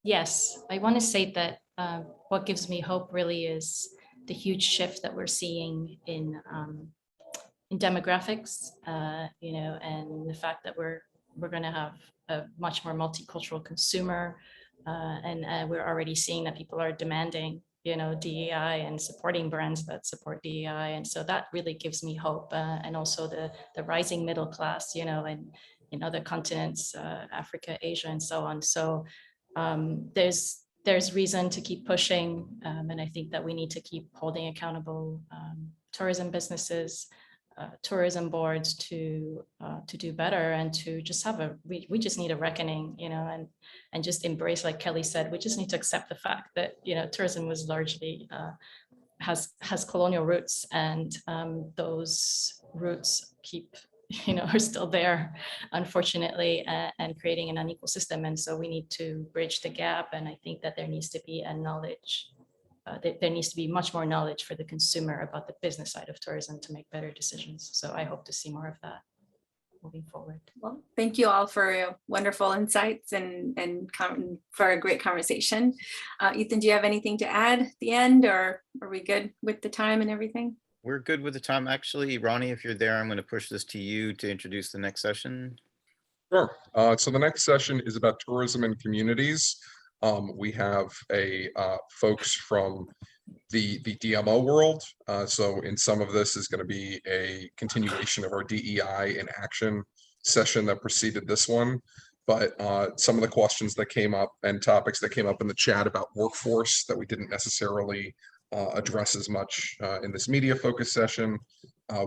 Yes, I want to say that what gives me hope really is the huge shift that we're seeing in demographics, and the fact that we're going to have a much more multicultural consumer, and we're already seeing that people are demanding, DEI and supporting brands that support DEI, and so that really gives me hope. And also the rising middle class, in other continents, Africa, Asia, and so on. So there's reason to keep pushing, and I think that we need to keep holding accountable tourism businesses, tourism boards to do better, and to just have we just need a reckoning, and just embrace, like Kelley said, we just need to accept the fact that, tourism was largely has colonial roots, and those roots keep are still there, unfortunately, and creating an unequal system. And so we need to bridge the gap. And I think that there needs to be a knowledge, there needs to be much more knowledge for the consumer about the business side of tourism to make better decisions. So I hope to see more of that moving forward. Well, thank you all for your wonderful insights and for a great conversation. Ethan, do you have anything to add at the end, or are we good with the time and everything? We're good with the time. Actually, Ronnie, if you're there, I'm going to push this to you to introduce the next session. Sure. So the next session is about tourism and communities. We have folks from the DMO world. So in some of this is going to be a continuation of our DEI in action session that preceded this one. But some of the questions that came up and topics that came up in the chat about workforce that we didn't necessarily address as much in this media focus session,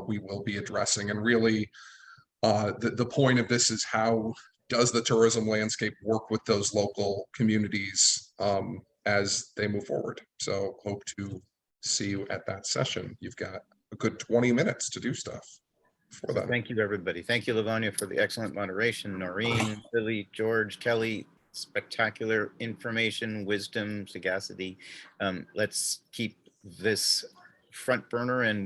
we will be addressing. And really, the point of this is, how does the tourism landscape work with those local communities as they move forward? So hope to see you at that session. You've got a good 20 minutes to do stuff for that. Thank you, everybody. Thank you, Lavanya, for the excellent moderation. Naureen, Lily, George, Kelley, spectacular information, wisdom, sagacity. Let's keep this front burner, and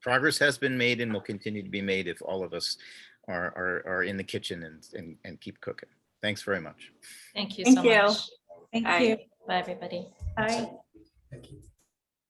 progress has been made and will continue to be made if all of us are in the kitchen and keep cooking. Thanks very much. Thank you Thank so you. much. Thank Bye. you. Bye, everybody. Bye. Thank you.